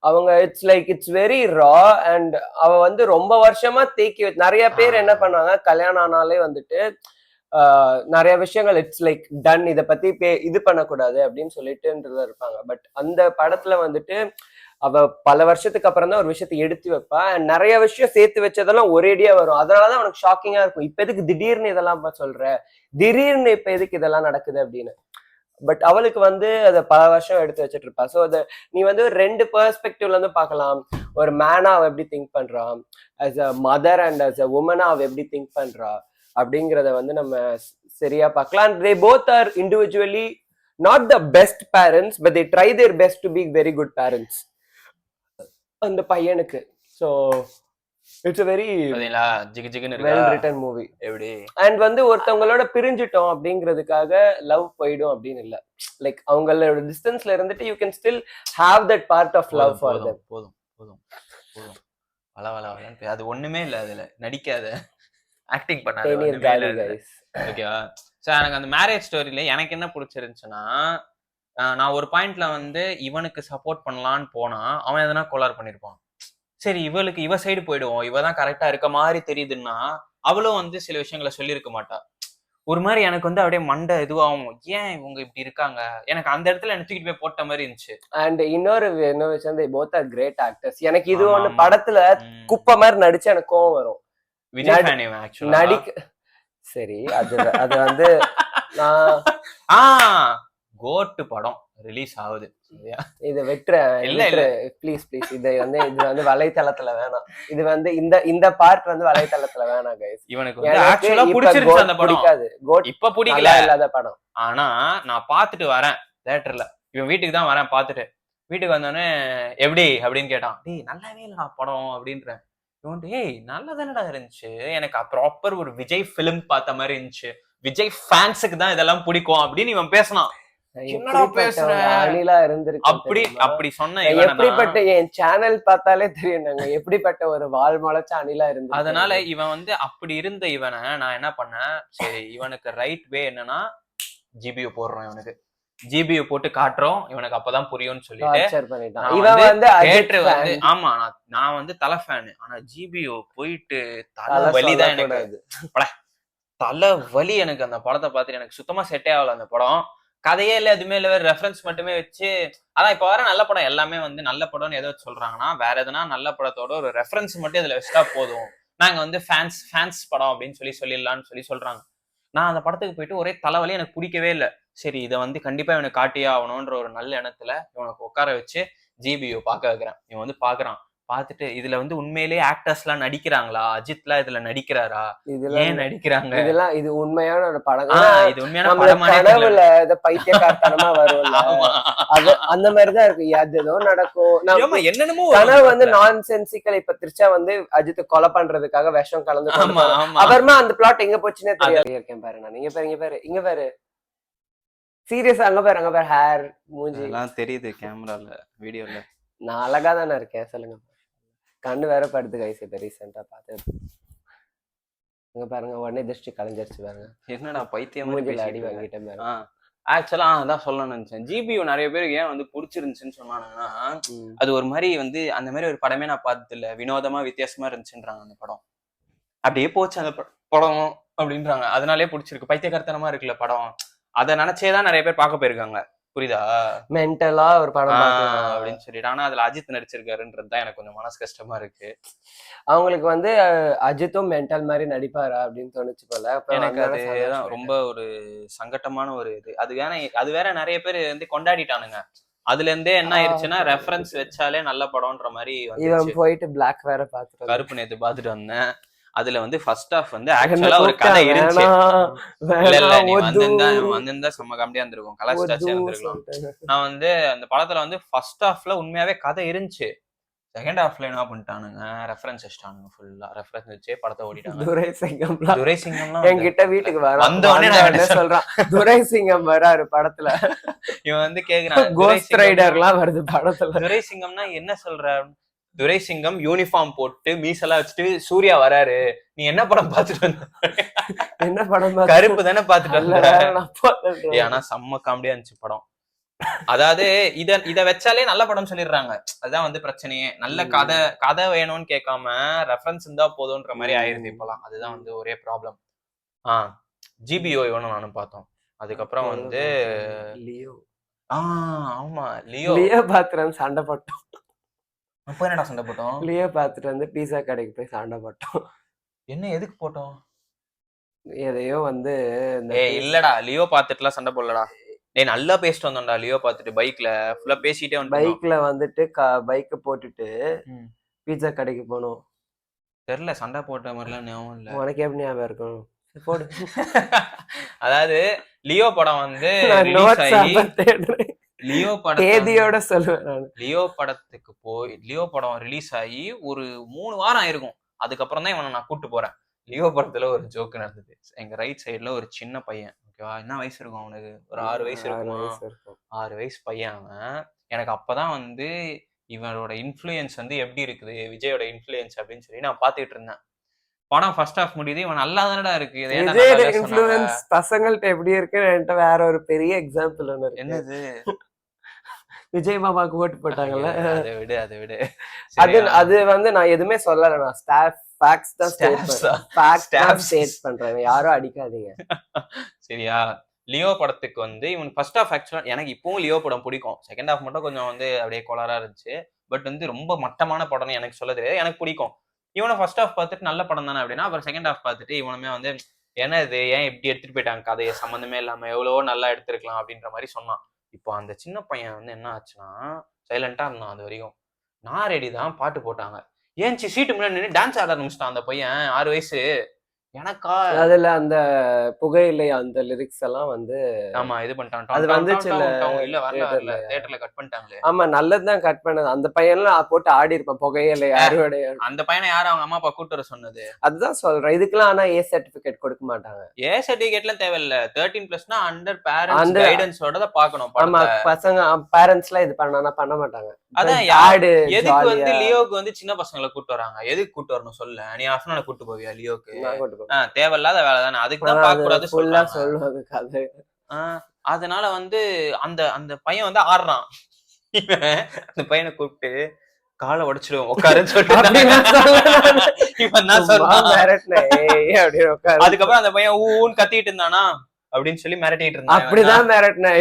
அவங்க இட்ஸ் வெரி ரா. அண்ட் அவ வந்து ரொம்ப வருஷமா தேக்கி நிறைய பேர் என்ன பண்ணுவாங்க, கல்யாணம் ஆனாலே வந்துட்டு நிறைய விஷயங்கள் இட்ஸ் லைக் டன், இதை பத்தி இது பண்ணக்கூடாது அப்படின்னு சொல்லிட்டுன்றத இருப்பாங்க. பட் அந்த படத்துல வந்துட்டு அவ பல வருஷத்துக்கு அப்புறம் தான் ஒரு விஷயத்தை எடுத்து வைப்பா. நிறைய விஷயம் சேர்த்து வச்சதெல்லாம் ஒரேடியா வரும். அதனாலதான் அவனுக்கு ஷாக்கிங்கா இருக்கும், இப்ப எதுக்கு திடீர்னு இதெல்லாம் சொல்ற, திடீர்னு இப்ப எதுக்கு இதெல்லாம் நடக்குது அப்படின்னு. பட் அவளுக்கு வந்து அதை பல வருஷம் எடுத்து வச்சுட்டு இருப்பா. ஸோ அதை நீ வந்து ஒரு ரெண்டு பெர்ஸ்பெக்டிவ்ல இருந்து பார்க்கலாம். ஒரு மேனா அவ எப்படி திங்க் பண்றா, as a mother and as a உமனா அவ எப்படி திங்க் பண்றா அப்படிங்கிறத வந்து நம்ம சரியா பார்க்கலாம். They both are individually not the best parents, but they try their best to be very good parents அந்த பையனுக்கு. ஸோ இட்ஸ் வெரி பாத்தீங்களா ஜிகு ஜிகுன்னு வெல் இருக்கா ரிட்டன் மூவி. எப்படி அண்ட் வந்து ஒருத்தவங்களோட பிரிஞ்சிட்டோம் அப்படிங்கிறதுக்காக லவ் போயிடும் அப்படின்னு இல்ல. லைக் அவங்களோட டிஸ்டன்ஸ்ல இருந்துட்டு you can still have that part of love for போதும் தெம். போதும் போதும் போதும் வள வள வளன்னு அது ஒண்ணுமே இல்ல அதுல நடிக்காத ஆக்டிங் பண்ணாத Tenir ஒண்ணுமே இல்ல Gali அதுல. guys. ஓகேவா சோ எனக்கு அந்த மேரேஜ் ஸ்டோரியில எனக்கு என்ன பிடிச்சிருந்துச்சுன்னா நான் ஒரு பாயிண்ட்ல வந்து இவனுக்கு சப்போர்ட் பண்ணலான்னு போனா அவன் எதனா கோளாறு பண்ணிருப்பான். சரி இவளுக்கு இவ சைடு போயிடுவோம் இவ தான் கரெக்டா இருக்க மாதிரி தெரியுதுன்னா அவளும் வந்து சில விஷயங்களை சொல்லியிருக்க மாட்டா. ஒரு மாதிரி எனக்கு வந்து அப்படியே மண்டை இதுவாகும் ஏன் இவங்க இப்படி இருக்காங்க எனக்கு அந்த இடத்துல என்ன தூக்கிட்டு போய் போட்ட மாதிரி இருந்துச்சு. அண்ட் இன்னொரு விஷயம் they both are great actors. எனக்கு இது ஆமா, ஒண்ணு ஆமா. படத்துல குப்பை மாதிரி நடிச்சு எனக்கு கோவம் வரும். விஜய் ஃபேன் இவன் ஆக்சுவலா நடிக்க சரி அது அது வந்து நான் கோட்டு படம் ரிலீஸ் ஆகுது சரியா இதை வெட்டுறேன். இல்ல, இல்ல. ப்ளீஸ் ப்ளீஸ் இது வந்து வலைத்தளத்துல வேணாம். இது வந்து இந்த பார்ட் வந்து வலைத்தளத்துல வேணாம் கைஸ். இவனுக்கு வந்து ஆக்சுவலா பிடிச்சிருச்சு அந்த படம். பிடிக்காது கோட் இப்ப பிடிக்கல நல்லா இல்லாத படம். ஆனா நான் பாத்துட்டு வரேன் தியேட்டர்ல இவன் வீட்டுக்கு தான் வரேன் பாத்துட்டு வீட்டுக்கு வந்தோடனே எப்படி அப்படின்னு கேட்டான். டேய் நல்லாவே இல்லடா படம் அப்படின்றேன். இவன் ஏய் நல்லா தானடா இருந்துச்சு எனக்கு ப்ராப்பர் ஒரு விஜய் பிலிம் பார்த்த மாதிரி இருந்துச்சு விஜய் ஃபேன்ஸுக்கு தான் இதெல்லாம் பிடிக்கும் அப்படின்னு இவன் பேசினான். என்னடா பேசுற அணிலா இருந்திருக்கு அப்படி சொன்ன எப்படிப்பட்ட என் சேனல் பார்த்தாலே தெரியும் நாங்க எப்படிப்பட்ட ஒரு வால் முளைச்ச அணிலா இருந்து. அதனால இவன் வந்து அப்படி இருந்த இவனை நான் என்ன பண்ணேன் சரி இவனுக்கு ரைட் வே என்னன்னா ஜிபியு போடுறோம் இவனுக்கு ஜிபியு போட்டு காட்டுறோம் இவனுக்கு அப்பதான் புரியும்னு சொல்லிட்டு இவன் வந்து தியேட்டர் வந்து ஆமா நான் வந்து தலை ஃபேனு ஆனா ஜிபியு போயிட்டு தலை வலிதான் எனக்கு தலை வலி எனக்கு அந்த படத்தை பார்த்துட்டு எனக்கு சுத்தமா செட்டே ஆகல அந்த படம். கதையே இல்லை எதுவுமே இல்லை ரெஃபரன்ஸ் மட்டுமே வச்சு அதான் இப்ப வர நல்ல படம் எல்லாமே வந்து நல்ல படம்னு ஏதோ சொல்றாங்கன்னா வேற எதுனா நல்ல படத்தோட ஒரு ரெஃபரன்ஸ் மட்டும் இதுல வச்சுட்டா போதும் நாங்க வந்து ஃபேன்ஸ் படம் அப்படின்னு சொல்லிடலாம்னு சொல்றாங்க. நான் அந்த படத்துக்கு போயிட்டு ஒரே தலைவலி எனக்கு பிடிக்கவே இல்லை. சரி இதை வந்து கண்டிப்பா இவனுக்கு காட்டியே ஆகணும்ன்ற ஒரு நல்ல எண்ணத்துல இவனுக்கு உட்கார வச்சு ஜிபியு பார்க்க வைக்கிறேன். இவன் வந்து பாக்குறான் பாத்துட்டு இதுல வந்து உண்மையிலேயே ஆக்டர்ஸ் எல்லாம் நடிக்கிறாங்களா அஜித்லாம் இதுல நடிக்கிறாரா ஏன் நடிக்கிறாங்க இதெல்லாம் இது உண்மையான ஒரு படம் இது உண்மையான படமானே கனவுல இத பைத்தியக்காரத்தனமா வரும்ல அது அந்த மாதிரிதான் இருக்கு. அது ஏதோ நடக்கும் என்னென்னமோ கனவு வந்து நான் சென்சிக்கல். இப்ப திருச்சா வந்து அஜித் கொலை பண்றதுக்காக விஷம் கலந்து அப்புறமா அந்த பிளாட் எங்க போச்சுன்னே தெரியாது. இருக்கேன் பாரு நான் இங்க பாரு சீரியஸா அங்க பாரு ஹேர் மூஞ்சி எல்லாம் தெரியுது கேமரால வீடியோல. நான் அழகா தானே இருக்கேன் சொல்லுங்க. கண்ணு வேற படுத்து கைஸ் இப்ப ரீசெண்டா பார்த்து அங்க பாருங்க உடனே திருஷ்டி கலைஞ்சிருச்சு பாருங்க. என்னடா பைத்தியம் மூஞ்சில அடி வாங்கிட்டேன் பாருங்க. ஆக்சுவலா அதான் சொல்லணும்னு நினைச்சேன் ஜிபியு நிறைய பேருக்கு ஏன் வந்து பிடிச்சிருந்துச்சுன்னு சொன்னாங்கன்னா அது ஒரு மாதிரி வந்து அந்த மாதிரி ஒரு படமே நான் பார்த்தது இல்ல வினோதமா வித்தியாசமா இருந்துச்சுன்றாங்க அந்த படம். அப்படியே போச்சு அந்த படம் அப்படின்றாங்க அதனாலே பிடிச்சிருக்கு பைத்தியக்காரத்தனமா இருக்குல்ல படம் அதை நினைச்சேதான் நிறைய பேர் பார்க்க போயிருக்காங்க புரியுதா மென்டலா ஒரு படம் அப்படின்னு சொல்லிட்டு. ஆனா அதுல அஜித் நடிச்சிருக்காருன்றதுதான் எனக்கு கொஞ்சம் மனசு கஷ்டமா இருக்கு. அவங்களுக்கு வந்து அஜித்தும் மென்டல் மாதிரி நடிப்பாரா அப்படின்னு தோணுச்சு போல. எனக்கு அதுதான் ரொம்ப ஒரு சங்கட்டமான ஒரு இது. அது வேற நிறைய பேர் வந்து கொண்டாடிட்டானுங்க. அதுல இருந்தே என்ன ஆயிடுச்சுன்னா ரெஃபரன்ஸ் வச்சாலே நல்ல படம்ன்ற மாதிரி இவன் போயிட்டு பிளாக் வேற பாத்துட்டு கருப்பு நேத்து பாத்துட்டு வந்தேன். அதுல வந்து ஃபர்ஸ்ட் ஹாஃப் வந்து ஆக்சுவலா ஒரு கதை இருந்துச்சு. இல்ல நீ வந்திருந்தா செம்ம காமெடியா இருந்திருக்கும் கலாச்சாரம் இருந்திருக்கலாம். நான் வந்து அந்த படத்துல வந்து ஃபர்ஸ்ட் ஹாஃப்ல உண்மையாவே கதை இருந்துச்சு. செகண்ட் ஹாஃப்ல என்ன பண்ணிட்டானுங்க ரெஃபரன்ஸ் வச்சிட்டானுங்க ஃபுல்லா ரெஃபரன்ஸ் வச்சே படத்தை ஓடிட்டாங்க. துரைசிங்கம்லாம் என்கிட்ட வீட்டுக்கு வர வந்தோடனே நான் என்ன சொல்றான் துரைசிங்கம் வராரு படத்துல. இவன் வந்து கேக்குறான் கோஸ்ட் ரைடர்லாம் வருது படத்துல. துரைசிங்கம்னா என்ன சொல்ற துரைசிங்கம் யூனிஃபார்ம் போட்டு மீசெல்லாம் வச்சுட்டு சூர்யா வராரு நீ என்ன படம் பாத்துட்டு வந்த என்ன படம் கருப்பு தானே பாத்துட்டு வந்த. ஆனா செம்ம காமெடியா இருந்துச்சு படம். அதாவது இத வச்சாலே நல்ல படம் சொல்லிடுறாங்க. அதுதான் வந்து பிரச்சனையே. நல்ல கதை வேணும்னு கேட்காம ரெஃபரன்ஸ் இருந்தா போதும்ன்ற மாதிரி ஆயிருது இப்பெல்லாம். அதுதான் வந்து ஒரே ப்ராப்ளம். ஜிபிஓ இவனும் நானும் பார்த்தோம். அதுக்கப்புறம் வந்து லியோ ஆமா லியோ பாத்திரம் சண்டை போட்டோம். அப்ப என்னடா சண்டை போட்டோம்? லியோ பார்த்துட்டு வந்து பீஸா கடைக்கு போய் சண்டை போட்டோம். என்ன எதுக்கு போட்டோம்? எதையோ வந்து இல்லடா லியோ பார்த்துட்டுலாம் சண்டை போடலடா. நல்லா பேசிட்டு வந்தோம்டா லியோ பார்த்துட்டு பைக்ல ஃபுல்லா பேசிட்டே வந்து பைக்ல வந்துட்டு பைக்க போட்டுட்டு பீஸா கடைக்கு போனோம். தெரியல சண்டை போட்ட மாதிரிலாம் ஞாபகம் இல்ல. உனக்கு எப்படி ஞாபகம் இருக்கும்? போடு. அதாவது லியோ படம் வந்து லியோ படம் தேதியோட சொல்லுவேன். லியோ படத்துக்கு போய் லியோ படம் ரிலீஸ் ஆகி ஒரு 3 வாரம் ஆயிருக்கும். அதுக்கப்புறம் தான் இவனை நான் கூட்டு போறேன். லியோ படத்துல ஒரு ஜோக் நடந்தது. எங்க ரைட் சைடுல ஒரு சின்ன பையன், ஓகேவா, என்ன வயசு இருக்கும் அவனுக்கு, ஒரு 6 வயசு 6 இருக்குமா, வயசு இருக்கும். 6 வயசு பையன் அவன். எனக்கு அப்பதான் வந்து இவனோட இன்ஃப்ளூயன்ஸ் வந்து எப்படி இருக்குது, விஜயோட இன்ஃப்ளூயன்ஸ் அப்படின்னு சொல்லி நான் பாத்துட்டு இருந்தேன். படம் ஃபர்ஸ்ட் ஹாஃப் முடியுது, இவன் நல்லா தானடா இருக்கு, இதை ஏன்டா நல்லா விஜயோட இல்ல சொன்னாங்க. இன்ஃப்ளூயன்ஸ் பசங்கள்ட்ட எப்படி இருக்குன்னு என்கிட்ட வேற ஒரு பெரிய எக்ஸாம்பிள் ஒண்ணு இருக்கு. என்னது? விஜய் மாமாக்கு ஓட்டு போட்டாங்கல்ல, அதை விடு. அது அது வந்து நான் எதுவுமே சொல்லல, நான் ஃபேக்ட்ஸ் தான் ஸ்டேட் பண்றேன், யாரும் அடிக்காதீங்க. சரியா? லியோ படத்துக்கு வந்து இவன் ஃபர்ஸ்ட் ஹாஃப் ஆக்சுவலா எனக்கு இப்பவும் லியோ படம் பிடிக்கும். செகண்ட் ஹாஃப் மட்டும் கொஞ்சம் வந்து அப்படியே கோளாரா இருந்துச்சு. பட் வந்து ரொம்ப மட்டமான படம்னு எனக்கு சொல்ல தெரியாது, எனக்கு பிடிக்கும். இவனை ஃபர்ஸ்ட் ஹாஃப் பார்த்துட்டு நல்ல படம் தானே அப்படின்னா, அப்புறம் செகண்ட் ஹாஃப் பார்த்துட்டு இவனுமே வந்து என்ன இது, ஏன் இப்படி எடுத்துட்டு போயிட்டாங்க கதையை, சம்மந்தமே இல்லாம எவ்வளவோ நல்லா எடுத்திருக்கலாம் அப்படின்ற மாதிரி சொன்னான். இப்போ அந்த சின்ன பையன் வந்து என்ன ஆச்சுன்னா சைலண்டா இருந்தான் அது வரைக்கும். நான் ரெடி தான், பாட்டு போட்டாங்க, ஏன்ச்சி சீட்டு முன்னாடி நின்று டான்ஸ் ஆட ஆரம்பிச்சிட்டான் அந்த பையன், 6 வயசு. எனக்கா அதுல அந்த புகையிலை அந்த லிரிக்ஸ் எல்லாம் வந்து ஆமா இது பண்ணிட்டான், அது வந்துச்சு இல்ல, இல்ல வரல, தியேட்டர்ல கட் பண்ணிட்டாங்களே. ஆமா நல்லதுதான் கட் பண்ணது. அந்த பையன்லாம் போட்டு ஆடி இருப்பான் புகையிலை அறுவடை. அந்த பையனை யாரும் அவங்க அம்மா அப்பா கூட்டு வர சொன்னது? அதுதான் சொல்றேன், இதுக்கெல்லாம் ஆனா ஏ சர்டிபிகேட் கொடுக்க மாட்டாங்க. ஏ சர்டிபிகேட்லாம் தேவையில்ல, 13+னா அண்டர் பேரண்ட்ஸ் கைடன்ஸோட தான் பார்க்கணும். ஆமா பசங்க பேரண்ட்ஸ்லாம் இது பண்ண மாட்டாங்க. அதான் யாரு எதுக்கு வந்து லியோக்கு வந்து சின்ன பசங்களை கூட்டு வராங்க, எதுக்கு கூட்டு வரணும் சொல்ல? நீ ஆஃப்டர்நூன் கூட்டு போவியா லியோக்கு? தேவையில்லாத வேலை தானே, அதுக்கு தான் பார்க்க கூடாது சொல்லுவாங்க கதை. அதனால வந்து அந்த அந்த பையன் வந்து ஆடுறான், அந்த பையனை கூப்பிட்டு காலை உடைச்சிடுவோம் உட்காருன்னு சொல்லிட்டு அதுக்கப்புறம் அந்த பையன் ஊன்னு கத்திட்டு இருந்தானா அப்படின்னு சொல்லி மிரட்டிட்டு இருந்தான். அப்படிதான் மிரட்டின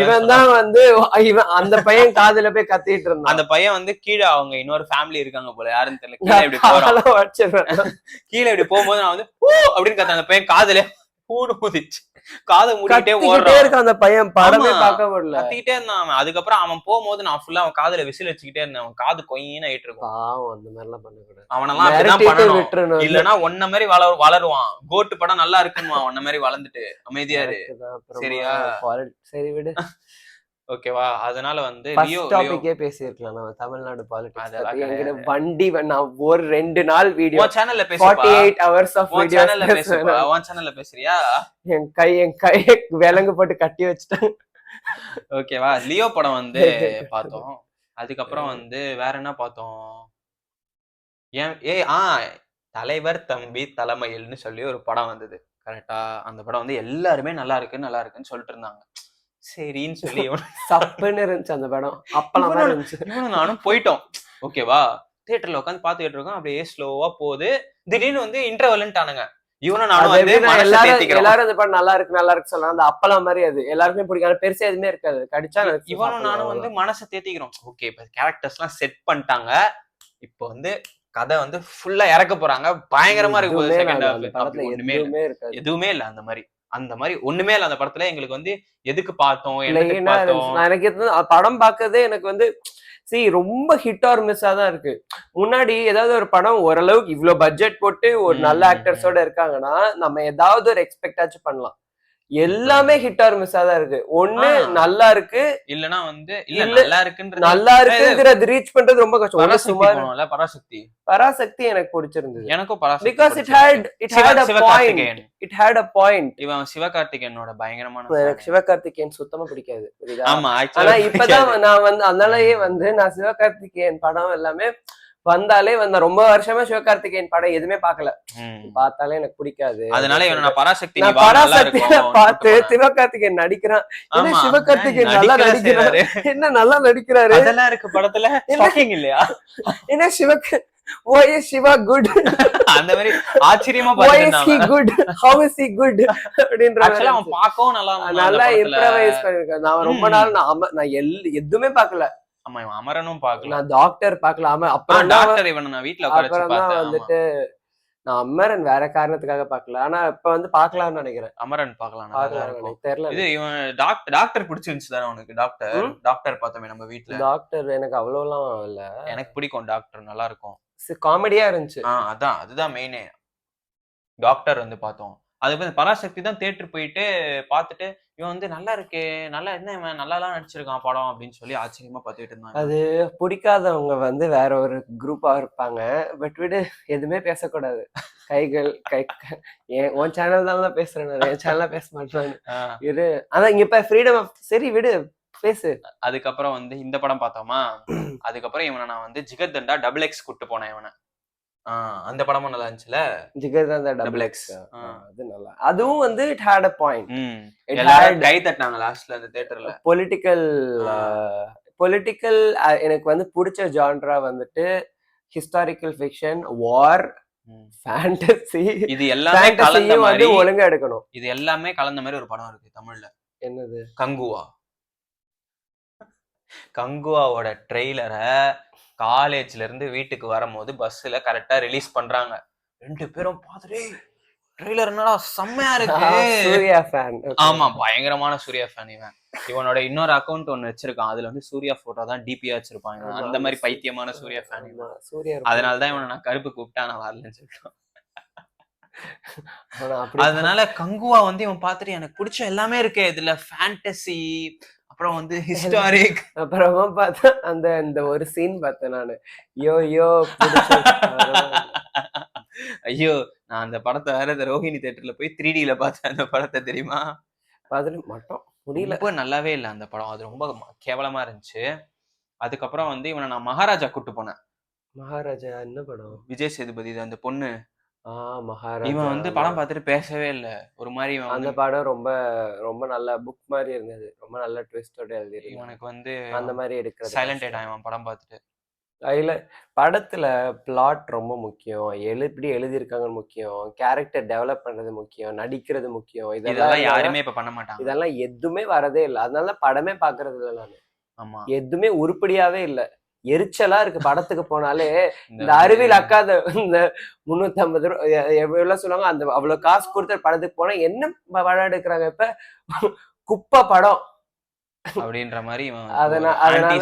இவன் தான் வந்து இவன் அந்த பையன் காதுல போய் கத்திட்டு இருந்தான். அந்த பையன் வந்து கீழே அவங்க இன்னொரு ஃபேமிலி இருக்காங்க போல, யாருன்னு தெரியல, கீழே இப்படி போறான். கீழே இப்படி போகும்போது நான் வந்து அப்படின்னு கத்த, அந்த பையன் காதுல ஊடு ஊதிச்சு, காதை மூடிட்டே ஓடுறான் அந்த பையன், படமே பார்க்க முடியல, கத்திக்கிட்டே இருந்தான். அதுக்கப்புறம் அவன் போகும்போது நான் ஃபுல்லா அவன் காதுல விசில் வச்சுக்கிட்டே இருந்தேன், அவன் காது கொயின்னு ஆயிட்டு இருக்கும். பாவம், அந்த மாதிரி எல்லாம் பண்ணக்கூடாது, அவனெல்லாம் அப்படிதான் பண்ணணும், இல்லன்னா ஒன்ன மாதிரி வளருவான். கோட்டு படம் நல்லா இருக்குமா, ஒன்ன மாதிரி வளர்ந்துட்டு அமைதியா இரு, சரியா? சரி விடு, ஓகேவா? அதனால வந்து டாபிக்கே பேசியிருக்கலாம் நம்ம, தமிழ்நாடு பாலிடிக்ஸ் வண்டி. நான் ஒரு 2 நாள் வீடியோ சேனல்ல 48 hours ஆஃப் வீடியோ சேனல்ல பேசுறியா? என் கை விலங்கு போட்டு கட்டி வச்சுட்டேன். ஓகேவா? லியோ படம் வந்து பார்த்தோம். அதுக்கப்புறம் வந்து வேற என்ன பார்த்தோம்? தலைவர் தம்பி தலைமையில்னு சொல்லி ஒரு படம் வந்தது, கரெக்டா? அந்த படம் வந்து எல்லாருமே நல்லா இருக்குன்னு சொல்லிட்டு இருந்தாங்க. சரின்னு சொல்லி சப்புன்னு இருந்துச்சு அந்த படம், அப்பலாம் இருந்துச்சு. இவனும் நானும் போயிட்டோம், ஓகேவா? தியேட்டர்ல உட்காந்து பாத்துக்கிட்டு இருக்கோம், அப்படியே ஸ்லோவா போகுது. திடீர்னு வந்து இன்டர்வல்ன்ட்டானுங்க. இவனும் நானும் வந்து எல்லாரும் அந்த படம் நல்லா இருக்கு சொல்றாங்க. அந்த அப்பளம் மாதிரி அது எல்லாருக்குமே பிடிக்கும், பெருசா எதுவுமே இருக்காது, கடிச்சா. இவனும் நானும் வந்து மனசை தேத்திக்கிறோம். ஓகே, இப்ப கேரக்டர்ஸ் எல்லாம் செட் பண்ணிட்டாங்க, இப்போ வந்து கதை வந்து ஃபுல்லா இறக்க போறாங்க, பயங்கரமா இருக்கு. எதுவுமே இல்ல அந்த மாதிரி ஒண்ணுமே இல்ல அந்த படத்துல. எங்களுக்கு வந்து எதுக்கு பார்த்தோம், எனக்கு படம் பார்க்கறதே எனக்கு வந்து ரொம்ப ஹிட் ஆர் மிஸ்ஸா தான் இருக்கு. முன்னாடி ஏதாவது ஒரு படம் ஓரளவுக்கு இவ்வளவு பட்ஜெட் போட்டு ஒரு நல்ல ஆக்டர்ஸோட இருக்காங்கன்னா நம்ம ஏதாவது ஒரு எக்ஸ்பெக்ட் ஆச்சு பண்ணலாம். எல்லாமே ஹிட் ஆர் மிஸ்ஸா தான் இருக்கு. ஒண்ணு நல்லா இருக்கு, இல்லனா வந்து நல்லா இருக்குங்கிறது ரீச் பண்றது ரொம்ப கஷ்டம். பராசக்தி எனக்கு பிடிச்சிருந்தது, எனக்கும் because it had a point. இவன் சிவகார்த்திகேயனோட பயங்கரமான, எனக்கு சிவகார்த்திகேயன் சுத்தமா பிடிக்காது. ஆனா இப்பதான் நான் வந்து அதனாலயே வந்து நான் சிவகார்த்திகேயன் படம் எல்லாமே வந்தாலே ரொம்ப வருஷமா சிவகார்த்திகேயன் படம் எதுவுமே பாக்கல, பார்த்தாலே எனக்கு பிடிக்காது. அதனால நான் பராசக்தி பார்த்து சிவகார்த்திகேயன் நடிக்கிறான், சிவகார்த்திகேயன் நல்லா நடிக்கிறாரு, என்ன நல்லா நடிக்கிறாரு, அதெல்லாம் இருக்கு படத்துல இல்லையா? என்ன சிவா குட் அந்த மாதிரி ஆச்சரியமா good, how is he good அப்படின்ற அவன் பார்க்கவும் நல்லா இம்ப்ரவைஸ் பண்ணிருக்கான். நான் ரொம்ப நாள் நான் எதுவுமே பார்க்கல. ஆமா, இவன் அமரனும் பார்க்கல, நான் டாக்டர் பார்க்கலாம, அப்புறம் டாக்டர் இவனை நான் வீட்ல உட்கார வச்சு பார்த்தேன். வந்துட்டு நான் அமரன் வேற காரணத்துக்காக பார்க்கல, ஆனா இப்ப வந்து பார்க்கலாம்னு நினைக்கிறேன். அமரன் பார்க்கலாம் தெரியல. இது இவன் டாக்டர் பிடிச்சிருந்துச்சு தானே உனக்கு? டாக்டர் பார்த்தோமே நம்ம வீட்ல. டாக்டர் எனக்கு அவ்வளவுலாம் இல்ல, எனக்கு பிடிக்கும் டாக்டர், நல்லா இருக்கும், காமெடியா இருந்துச்சு. அதுதான் மெயினே. டாக்டர் வந்து பார்த்தோம். அது வந்து பராசக்தி தான் தியேட்டர் போயிட்டு பார்த்துட்டு இவன் வந்து நல்லா இருக்கு, நல்லா என்ன இவன் நல்லாலாம் நடிச்சிருக்கான் படம் அப்படின்னு சொல்லி ஆச்சரியமா பார்த்துட்டு இருந்தான். அது பிடிக்காதவங்க வந்து வேற ஒரு குரூப்பா இருப்பாங்க. பட் விடு, எதுவுமே பேசக்கூடாது. கைகள் உன் சேனல் தான் பேசுறேன், என் சேனல்ல பேச மாட்டேன் இரு. அதான் இங்க இப்ப ஃப்ரீடம் ஆஃப், சரி விடு பேசு. அதுக்கப்புறம் வந்து இந்த படம் பார்த்தோமா, அதுக்கப்புறம் இவனை நான் வந்து ஜிகர்தண்டா டபுள் எக்ஸ் கூட்டு போனேன் இவனை. அந்த படமும் நல்லா இருந்துச்சுல, ஜிகர்தண்டா டபுள் எக்ஸ். அது நல்லா, அதுவும் வந்து இட் ஹேட் அ பாயிண்ட். எல்லாரும் கை தட்டினாங்க லாஸ்ட்ல அந்த தியேட்டர்ல. பொலிட்டிக்கல் எனக்கு வந்து பிடிச்ச ஜான்ரா வந்துட்டு ஹிஸ்டாரிக்கல் ஃபிக்ஷன், வார், ஃபேண்டசி. இது எல்லாமே கலந்த மாதிரி ஒழுங்கா எடுக்கணும். இது எல்லாமே கலந்த மாதிரி ஒரு படம் இருக்கு தமிழ்ல. என்னது? கங்குவா. கங்குவாவோட ட்ரெய்லரை காலேஜ்ல இருந்து வீட்டுக்கு வரும்போது பஸ்ல கரெக்டா ரிலீஸ் பண்றாங்க. 2 பேரும் பார்த்துட்டு ட்ரெய்லர் என்னடா செம்மையா இருக்கு. சூர்யா ஃபேன். ஆமா, பயங்கரமான சூர்யா ஃபேன் இவன். இவனோட இன்னொரு அக்கௌண்ட் ஒன்னு வச்சிருக்கான், அதுல வந்து சூர்யா போட்டோ தான் டிபியா வச்சிருப்பாங்க. அந்த மாதிரி பைத்தியமான சூர்யா ஃபேன் இவன். அதனாலதான் இவனை நான் கருப்பு கூப்பிட்டா நான் வரலன்னு சொல்லிட்டான். அதனால கங்குவா வந்து இவன் பார்த்துட்டு எனக்கு பிடிச்ச எல்லாமே இருக்கு இதுல, ஃபேண்டசி, அப்புறம் வந்து ஹிஸ்டாரிக். அப்புறமா பார்த்தா அந்த ஒரு சீன் பார்த்தேன் நானு. யோ ஐயோ, நான் அந்த படத்தை வேற ரோஹிணி தியேட்டர்ல போய் 3Dல பார்த்தேன் அந்த படத்தை, தெரியுமா? பார்த்துட்டு மட்டும் முடியல, ரொம்ப நல்லாவே இல்லை அந்த படம், அது ரொம்ப கேவலமா இருந்துச்சு. அதுக்கப்புறம் வந்து இவனை நான் மகாராஜா கூட்டு போனேன். மகாராஜா என்ன படம்? விஜய் சேதுபதி, அந்த பொண்ணு. மகாராஜா. இவன் வந்து படம் பார்த்துட்டு பேசவே இல்ல, ஒரு மாதிரி. அந்த படம் ரொம்ப ரொம்ப நல்ல புக் மாதிரி இருந்தது, ரொம்ப நல்ல ட்விஸ்டோட எழுதி. இவனுக்கு வந்து அந்த மாதிரி எடுக்கிறது சைலண்ட் ஆயிட்டான் படம் பார்த்துட்டு. அதுல படத்துல பிளாட் ரொம்ப முக்கியம், எப்படி எழுதியிருக்காங்கன்னு முக்கியம், கேரக்டர் டெவலப் பண்றது முக்கியம், நடிக்கிறது முக்கியம். இதெல்லாம் யாருமே இப்ப பண்ண மாட்டாங்க. இதெல்லாம் எதுவுமே வரதே இல்லை, அதனால படமே பாக்குறது இல்லை நானு. ஆமா, எதுவுமே உருப்படியாவே இல்லை, எரிச்சலா இருக்கு. படத்துக்கு போனாலே இந்த அறிவியல் அக்காத இந்த 350 ரூபா எவ்வளவு சொல்லுவாங்க, அந்த அவ்வளவு காசு கொடுத்த படத்துக்கு போனா என்ன படம் எடுக்கிறாங்க இப்ப, குப்பை படம் அப்படின்ற மாதிரி.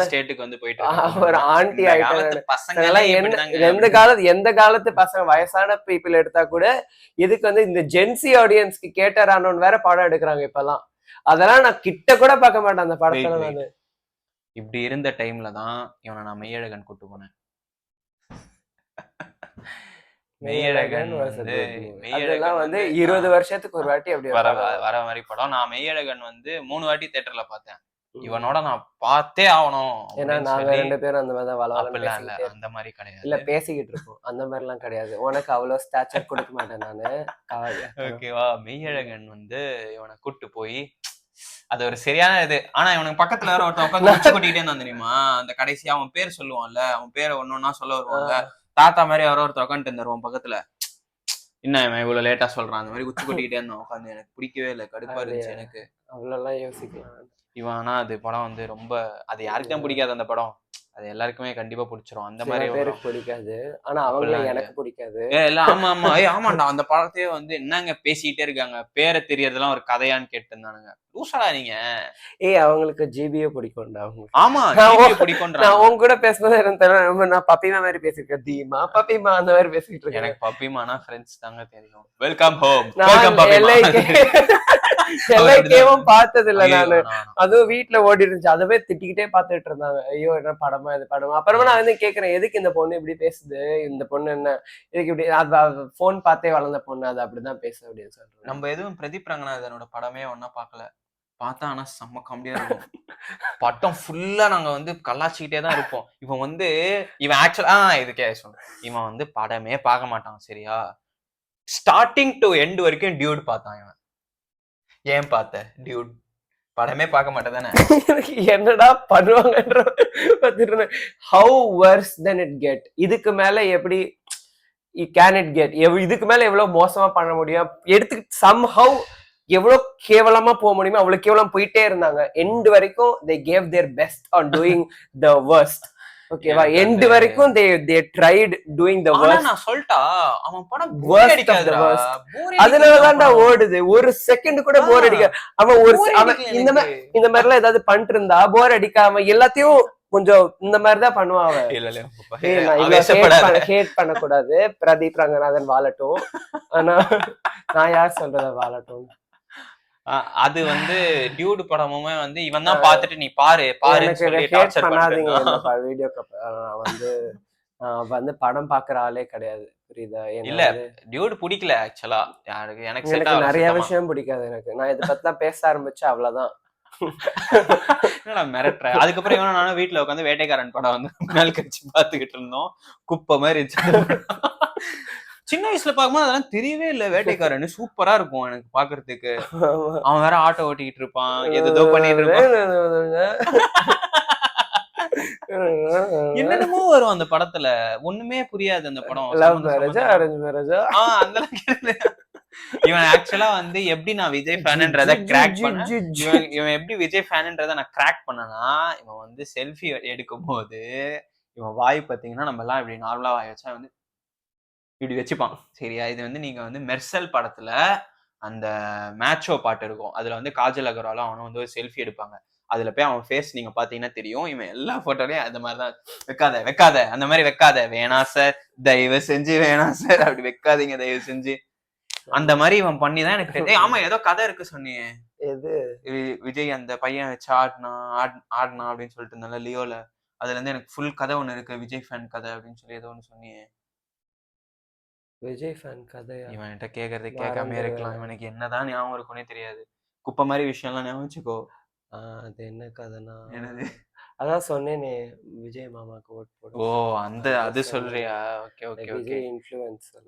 ஸ்டேட்டுக்கு வந்து போயிட்டு ஒரு ஆண்டி ஆயிட்டாங்க. எந்த காலத்து பசங்க வயசான பீப்புள் எடுத்தா கூட இதுக்கு வந்து இந்த ஜென்சி ஆடியன்ஸ்க்கு கேட்டர் ஆனோன்னு வேற படம் எடுக்கிறாங்க இப்பெல்லாம். அதெல்லாம் நான் கிட்ட கூட பார்க்க மாட்டேன் அந்த படத்துல. நானு இப்படி இருந்த டைம்ல தான் இவனை நான் மெய்யழகன் கூட்டு போனேன். மெய்யழகன் வந்து 20 வருஷத்துக்கு ஒரு வாட்டி அப்படி வர மாதிரி படம். நான் மெய்யழகன் வந்து 3 வாட்டி தியேட்டர்ல பார்த்தேன். இவனோட நான் பார்த்தே ஆகணும், ஏன்னா நாங்க 2 பேரும் அந்த மாதிரி அந்த மாதிரி கிடையாது, இல்ல பேசிக்கிட்டு இருக்கோம், அந்த மாதிரி எல்லாம் கிடையாது. உனக்கு அவ்வளவு ஸ்டாச்சர் கொடுக்க மாட்டேன் நானு. ஓகேவா? மெய்யழகன் வந்து இவனை கூட்டு போய் அது ஒரு சரியான இது. ஆனா இவனுக்கு பக்கத்துல வேற ஒருத்தன் உட்காந்து உச்சி கொட்டிக்கிட்டே இருந்தான் தெரியுமா? அந்த கடைசியா அவன் பேர் சொல்லுவான்ல, அவன் பேரை ஒன்னொன்னா சொல்ல வருவான்ல, தாத்தா மாதிரி யாரோ ஒருத்தர் உட்காந்துட்டு இருந்தாருவான் பக்கத்துல. என்ன இவன் இவ்வளவு லேட்டா சொல்றான், அந்த மாதிரி உச்சி கொட்டிக்கிட்டே இருந்தான் உட்காந்து. எனக்கு பிடிக்கவே இல்லை, கடுப்பா இருந்துச்சு எனக்கு. அவ்வளவு யோசிக்கலாம் இவன். ஆனா அது படம் வந்து ரொம்ப, அது யாருக்கு தான் பிடிக்காது அந்த படம், அது எல்லாருக்குமே கண்டிப்பா பிடிச்சிரும். அந்த மாதிரி பேருக்கு பிடிக்காது, ஆனா அவங்க எனக்கு பிடிக்காது. ஆமா ஆமா ஆமாண்டா, அந்த படத்தையே வந்து என்னங்க பேசிக்கிட்டே இருக்காங்க, பேரை தெரியறதெல்லாம் ஒரு கதையான்னு கேட்டு இருந்தானுங்க. லூசாடா நீங்க. அவங்களுக்கு ஜிபியே பிடிக்கும்டா. ஆமா, பிடிக்கும். நான் உங்க கூட பேசும்போது நான் பப்பிமா மாதிரி பேசிருக்கேன், தீமா பப்பிமா அந்த மாதிரி பேசிட்டு இருக்கேன். எனக்கு பப்பிமானா ஃப்ரெண்ட்ஸ் தாங்க தெரியும். Welcome home. எல்லாரும் பார்த்தது இல்ல நானு, அதுவும் வீட்டுல ஓடி இருந்துச்சு, அதவே திட்டிக்கிட்டே பாத்துட்டு இருந்தாங்க. ஐயோ என்ன படமா இது படமா. அப்புறமா நான் வந்து கேக்குறேன், எதுக்கு இந்த பொண்ணு இப்படி பேசுது, இந்த பொண்ணு என்ன இதுக்கு இப்படி, போன் பார்த்தே வளர்ந்த பொண்ணு அது அப்படிதான் பேசு அப்படின்னு சொல்றேன். நம்ம எதுவும் பிரதீப் ரங்கநாதனோட படமே ஒன்னா பாக்கல, பார்த்தா ஆனா செம்ம காமெடியா இருக்கும். படம் ஃபுல்லா நாங்க வந்து கலாச்சிக்கிட்டே தான் இருப்போம். இவன் வந்து இவன் ஆக்சுவலா இதுக்கே சொல்றேன், இவன் வந்து படமே பார்க்க மாட்டான் சரியா. ஸ்டார்டிங் டு எண்ட் வரைக்கும் டியூட் பார்த்தான் இவன். ஏன் பார்த்த டியூட்? படமே பார்க்க மாட்டேன் தானே. என்னடா பண்ணுவாங்கன்ற பார்த்துட்டு, how worse then it get, இதுக்கு மேல எப்படி கேன் இட் கெட், இதுக்கு மேல எவ்வளவு மோசமா பண்ண முடியும், எடுத்து somehow எவ்வளவு கேவலமா போக முடியுமோ அவ்வளவு கேவலம் போயிட்டே இருந்தாங்க. எண்ட் வரைக்கும் they gave their best on doing the worst. ஓகேவா? எண்ட் வரைக்கும் they tried doing the worst. நான் சொல்லிட்டா அவன் படம் போர் அடிக்காதுடா. அதனாலதான்டா ஓடுது, ஒரு செகண்ட் கூட போர் அடிக்காது. அவன் இந்த மாதிரி எல்லாம் ஏதாவது பண்ணிட்டு இருந்தா போர் அடிக்காம எல்லாத்தையும் கொஞ்சம் இந்த மாதிரிதான் பண்ணுவான். ஹேட் பண்ணக்கூடாது, பிரதீப் ரங்கநாதன் வாழட்டும். ஆனா நான் யார் சொல்றத வாழட்டும். அது வந்து டியூடு படமுமே வந்து இவன் தான் பார்த்துட்டு நீ பாருன்னு எனக்கு சொல்லி ஹேட் டார்ச்சர் பண்ணாதீங்க இந்த பண்ணிட்டு வீடியோக்கு. நான் வந்து படம் பார்க்குற ஆளே கிடையாது, புரியுதா? ஏன்னா இல்ல வந்து டியூடு பிடிக்கல ஆக்சுவலா. யாருக்கு எனக்கு செட் எனக்கு ஆகல நிறைய சுத்தமா. விஷயம் பிடிக்காது. நான் இதை பத்திலாம் பேச ஆரம்பிச்சா அவ்வளவுதான். என்னடா மிரட்டுற? அதுக்கப்புறம் இவனும் நானும் வீட்டுல உட்காந்து வேட்டைக்காரன் படம் வந்து நாள் கழிச்சு பாத்துக்கிட்டு இருந்தோம். குப்பை மாதிரி இருந்துச்சு அந்த படம். சின்ன வயசுல பார்க்கும்போது அதெல்லாம் தெரியவே இல்ல. வேட்டைக்காரன் சூப்பரா இருக்கும் எனக்கு பாக்குறதுக்கு. அவன் வேற ஆட்டோ ஓட்டிக்கிட்டு இருப்பான், ஏதோ பண்ணிட்டு இருப்பான். என்னென்னமோ வரும் அந்த படத்துல, ஒண்ணுமே புரியாது அந்த படம். லவ் மேரேஜா அரேஞ்ச் மேரேஜா? அந்த இவன் ஆக்சுவலா வந்து எப்படி நான் விஜய் ஃபேன்ன்றத கிராக் பண்ண, இவன் எப்படி விஜய் ஃபேன்ன்றத நான் கிராக் பண்ணனா, இவன் வந்து செல்ஃபி எடுக்கும் போது இவன் வாய் பாத்தீங்கன்னா நம்ம எல்லாம் இப்படி நார்மலா வாய் வச்சா வந்து இப்படி வச்சுப்பான். சரியா? இது வந்து நீங்க வந்து மெர்சல் படத்துல அந்த மேட்சோ பாட்டு இருக்கும். அதுல வந்து காஜல் அகர்வாலும் அவனும் வந்து ஒரு செல்ஃபி எடுப்பாங்க. அதுல போய் அவன் ஃபேஸ் நீங்க பாத்தீங்கன்னா தெரியும். இவன் எல்லா போட்டோலயும் அந்த மாதிரிதான், வைக்காத அந்த மாதிரி வைக்காத, வேணாம் சார், தயவு செஞ்சு வேணாம் சார், அப்படி வைக்காதீங்க தயவு செஞ்சு. அந்த மாதிரி இவன் பண்ணிதான் எனக்கு தெரியும். ஆமா, ஏதோ கதை இருக்கு சொன்னியே. எது? விஜய் அந்த பையன் வச்சு ஆடினா அப்படின்னு சொல்லிட்டு இருந்தால லியோல. அதுல இருந்து எனக்கு ஃபுல் கதை ஒண்ணு இருக்கு, விஜய் ஃபேன் கதை அப்படின்னு சொல்லி ஏதோ ஒண்ணு சொன்னியே. விஜய் ஃபேன் கதையா? இவன்கிட்ட கேட்கறது கேட்காம இருக்கலாம். இவனுக்கு என்னதான் ஞாபகம் இருக்கும்னே தெரியாது. குப்பை மாதிரி விஷயம் எல்லாம் ஞாபகம் வச்சுக்கோ. அது என்ன கதைனா, என்னது? அதான் சொன்னேனே, விஜய் மாமாக்கு ஓட் போடு. ஓ, அது சொல்றியா? Okay okay okay. Vijay influencer.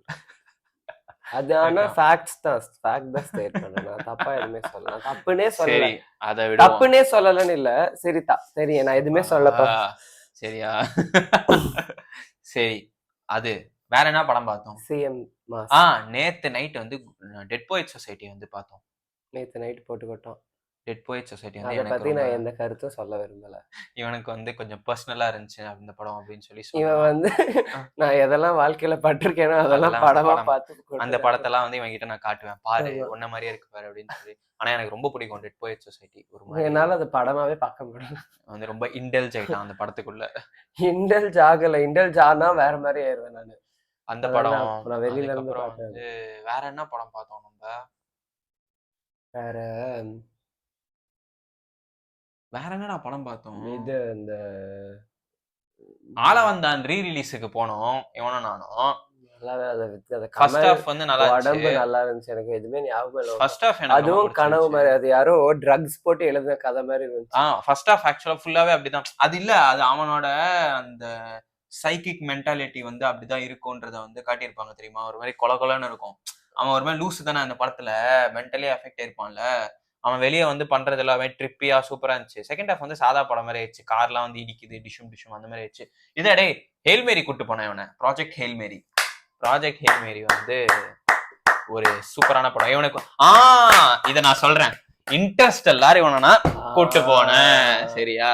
அது ஆனா ஃபேக்ட்ஸ் தான், ஃபேக்ட் தான் ஸ்டேட் பண்ணேன். நான் தப்பா எதுவுமே சொல்லல, தப்புனே சொல்லல. அதை விட தப்புனே சொல்லலன்னு இல்ல, சரி நான் எதுவுமே சொல்லப்பா. சரியா? சரி, அது வேற என்ன படம் பார்த்தோம்? CM mass. நேத்து நைட் வந்து டெட் போயட் சொசைட்டி வந்து பார்த்தோம். நேத்து நைட் போட்டுக்கிட்டோம். டெட் போயட் சொசைட்டி அதை வந்து பத்தி நான் எந்த கருத்தும் சொல்ல விரும்பல. இவனுக்கு வந்து கொஞ்சம் பர்சனலா இருந்துச்சு அந்த படம் அப்படின்னு சொல்லி இவன் வந்து நான் எதெல்லாம் வாழ்க்கையில பட்டிருக்கேனோ அதெல்லாம் படமா பார்த்து அந்த படத்தெல்லாம் வந்து இவன் கிட்ட நான் காட்டுவேன், பாரு உன்ன மாதிரியே இருக்கு பாரு அப்படின்னு சொல்லி. ஆனா எனக்கு ரொம்ப பிடிக்கும் டெட் போயட் சொசைட்டி. ஒரு மாதிரி என்னால அது படமாவே பார்க்க முடியல. வந்து ரொம்ப இன்டெல்ஜ் ஆயிட்டான் அந்த படத்துக்குள்ள. இன்டெல்ஜ் ஆகல, இன்டெல்ஜ் ஆனா வேற மாதிரி ஆயிருவேன் நானு. அந்த படம் நான் வெளியில இருந்து பார்த்தேன். வேற என்ன படம் பார்த்தோம் நம்ம? வேற என்னடா படம் பார்த்தோம்? இது இந்த ஆளவந்தான் ரீ ரிலீஸுக்கு போனோம் இவனும் நானும். ஃபர்ஸ்ட் ஹாஃப் வந்து நல்லா இருந்துச்சு, உடம்பு நல்லா இருந்துச்சு. எனக்கு எதுவுமே ஞாபகம் இல்ல ஃபர்ஸ்ட் ஹாஃப். அதுவும் கனவு மாதிரி, அது யாரோ ட்ரக்ஸ் போட்டு எழுதின கதை மாதிரி இருந்துச்சு. ஃபர்ஸ்ட் ஹாஃப் ஆக்சுவலா ஃபுல்லாவே அப்படிதான். அது இல்ல, அது அவனோட அந்த சைக்கிக் மென்டாலிட்டி வந்து அப்படிதான் இருக்கும்ன்றத வந்து காட்டியிருப்பாங்க தெரியுமா. ஒரு மாதிரி கொலன்னு இருக்கும். அவன் ஒரு மாதிரி லூசு தானே அந்த படத்துல, மென்டலி அஃபெக்ட் இருப்பான்ல. அவன் வெளியே வந்து பண்றது எல்லாமே ட்ரிப்பியா சூப்பரா இருந்துச்சு. செகண்ட் ஹாஃப் வந்து சாதா படம் மாதிரி ஆயிடுச்சு, கார்லாம் வந்து இடிக்குது டிஷும் அந்த மாதிரி ஆயிடுச்சு. இதே டே ஹேல்மேரி கூட்டு போனேன் இவனை, ப்ராஜெக்ட் ஹேல்மேரி வந்து ஒரு சூப்பரான படம். இவனுக்கு இத நான் சொல்றேன், இன்டர்ஸ்டெல்லார் இவனா கூட்டு போனேன். சரியா?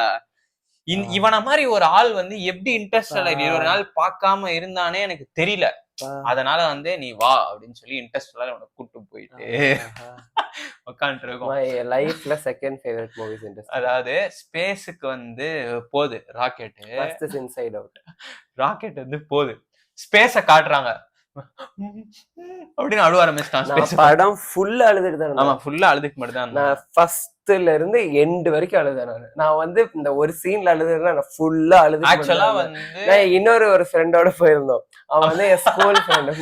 இவனை மாதிரி ஒரு ஆள் வந்து எப்படி இன்டர்ஸ்டெல்லார் 20 நாள் பார்க்காம இருந்தானே எனக்கு தெரியல. அதனால வந்து நீ வா அப்படின்னு சொல்லி இன்டர்ஸ்டெல்லார் இவனை கூட்டு போயிட்டு உட்காந்துட்டு இருக்கோம். லைஃப்ல செகண்ட் ஃபேவரட் மூவிஸ் இன்ட்ரெஸ்ட். அதாவது ஸ்பேஸுக்கு வந்து போகுது ராக்கெட், இன்சைட் அவுட். ராக்கெட் வந்து போகுது, ஸ்பேஸ காட்டுறாங்க அப்படின்னு அழுவ ஆரம்பிச்சிட்டான். படம் ஃபுல்லா அழுதுட்டு தான். ஆமா, ஃபுல்லா அழுதுட்டு மட்டும் தான். நான் ஃபர்ஸ்ட்ல இருந்து எண்ட் வரைக்கும் அழுதேன். நான் வந்து இந்த ஒரு சீன்ல அழுதுறேன்னா நான் ஃபுல்லா அழுது. ஆக்சுவலா வந்து நான் இன்னொரு ஃப்ரெண்டோட போயிருந்தோம். அவன் வந்து என் ஸ்கூல் ஃப்ரெண்ட்